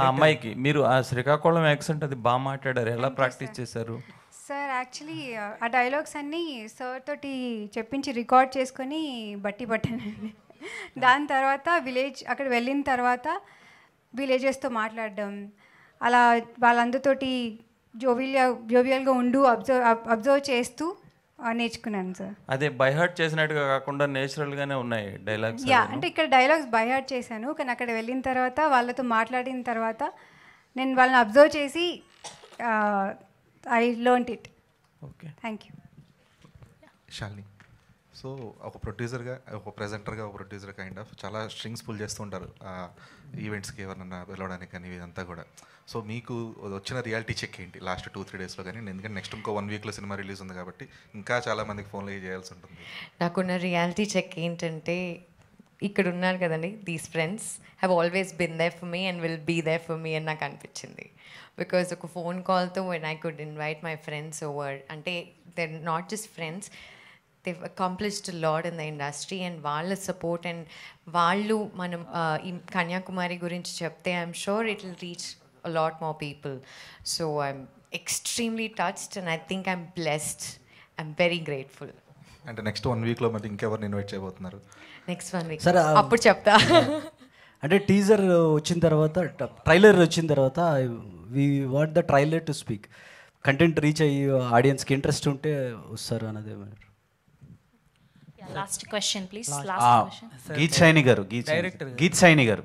ఆ అమ్మాయికి మీరు ఆ శ్రీకాకుళం యాక్సెంట్ అది బాగా మాట్లాడారు, ఎలా ప్రాక్టీస్ చేశారు? సార్ యాక్చువల్లీ ఆ డైలాగ్స్ అన్నీ సార్ తోటి చెప్పించి రికార్డ్ చేసుకొని బట్టి పట్టానండి. దాని తర్వాత అక్కడ వెళ్ళిన తర్వాత విలేజెస్తో మాట్లాడడం, అలా వాళ్ళందరితోటి జోవియల్గా ఉండు అబ్జర్వ్ చేస్తూ నేర్చుకున్నాను సార్. అదే బై హార్ట్ చేసినట్టుగా కాకుండా నేచురల్గానే ఉన్నాయి డైలాగ్స్. అంటే ఇక్కడ డైలాగ్స్ బై హార్ట్ చేశాను, కానీ అక్కడ వెళ్ళిన తర్వాత వాళ్ళతో మాట్లాడిన తర్వాత నేను వాళ్ళని అబ్జర్వ్ చేసి I learned it. Okay, thank you. Shalini, so ఒక ప్రొడ్యూసర్గా, ఒక ప్రెజెంటర్గా, ఒక ప్రొడ్యూసర్ కైండ్ ఆఫ్ చాలా స్ట్రింగ్స్ పుల్ చేస్తూ ఉంటారు ఈవెంట్స్కి ఎవరన్నా పిలవడానికి కానీ ఇదంతా కూడా. సో మీకు వచ్చిన రియాలిటీ చెక్ ఏంటి లాస్ట్ 2-3 డేస్లో కానీ? ఎందుకంటే నెక్స్ట్ ఇంకో 1 వీక్లో సినిమా రిలీజ్ ఉంది కాబట్టి ఇంకా చాలామందికి ఫోన్లో చేయాల్సి ఉంటుంది. నాకున్న రియాలిటీ చెక్ ఏంటంటే ఇక్కడ ఉన్నారు కదండి, these friends have always been there for me and will be there for me అని నాకు అనిపించింది. బికాజ్ ఒక ఫోన్ కాల్తో when I could invite my friends over, అంటే they not just friends, they've accomplished a lot in the industry, and వాళ్ళ support and వాళ్ళు మనం ఈ కన్యాకుమారి గురించి చెప్తే I'm sure it will reach a lot more people. So I'm extremely touched and I think I'm blessed. I'm very grateful. అంటే next 1 వీక్లో మరి ఇంకెవరిని ఇన్వైట్ చేయబోతున్నారు? నెక్స్ట్ 1 వీక్ సరే అప్పుడు చెప్తా. అంటే టీజర్ వచ్చిన తర్వాత, ట్రైలర్ వచ్చిన తర్వాత we want the trailer to speak. Content reach అయ్యి ఆడియన్స్కి ఇంట్రెస్ట్ ఉంటే వస్తారు అన్నది. Last question please. Geeth Saini గారు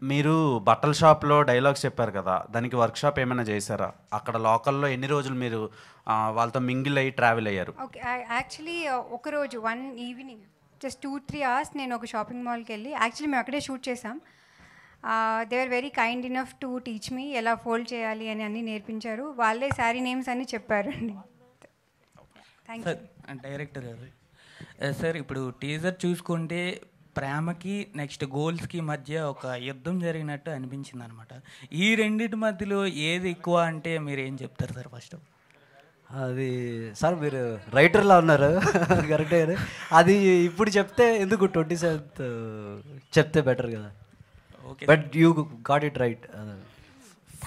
మీరు బట్టల షాప్లో డైలాగ్స్ చెప్పారు కదా, దానికి వర్క్షాప్ ఏమైనా చేశారా? అక్కడ లోకల్లో ఎన్ని రోజులు మీరు వాళ్ళతో మింగిల్ అయ్యి ట్రావెల్ అయ్యారు? ఓకే, యాక్చువల్లీ ఒకరోజు 1 ఈవినింగ్ జస్ట్ 2-3 అవర్స్ నేను ఒక షాపింగ్ మాల్కి వెళ్ళి, యాక్చువల్లీ మేము అక్కడే షూట్ చేసాం. They are very kind enough to teach me ఎలా ఫోల్డ్ చేయాలి అని అన్నీ నేర్పించారు. వాళ్ళే శారీ నేమ్స్ అన్నీ చెప్పారండి. Thank you. డైరెక్టర్ గారు సార్, ఇప్పుడు టీజర్ చూసుకుంటే ప్రేమకి నెక్స్ట్ గోల్స్కి మధ్య ఒక యుద్ధం జరిగినట్టు అనిపించింది అనమాట. ఈ రెండింటి మధ్యలో ఏది ఎక్కువ అంటే మీరు ఏం చెప్తారు సార్? ఫస్ట్ అది సార్ మీరు రైటర్లా ఉన్నారు కరెక్టే. అది ఇప్పుడు చెప్తే ఎందుకు 27th చెప్తే బెటర్ కదా. But you got it right.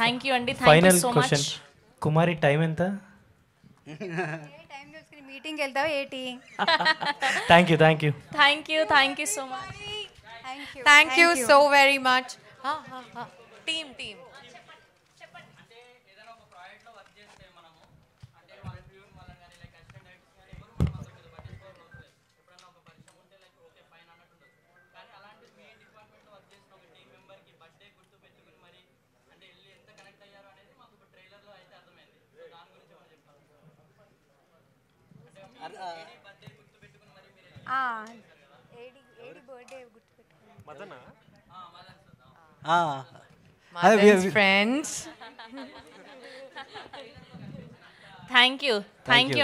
Thank you అండి. ఫైనల్ క్వశ్చన్, కుమారి టైం ఎంత? మీటింగ్కి వెళ్తావా ఏంటి? Thank you, thank you, thank you, thank you so much. Thank you so very much. Team friends. Thank you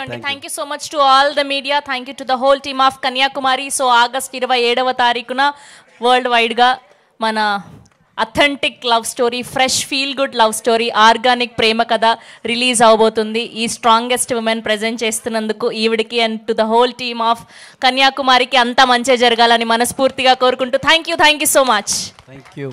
అండి. Thank you so much to all the media. Thank you to the whole team of Kanyakumari. So August 27వ తారీఖున world వైడ్గా మన authentic love story, fresh feel good love story, organic ప్రేమ కథ release అవబోతుంది. ఈ strongest women present చేస్తున్నందుకు ఈవిడికి and to the whole team of కన్యాకుమారికి అంతా మంచి జరగాలని మనస్ఫూర్తిగా కోరుకుంటూ thank you so much. Thank you.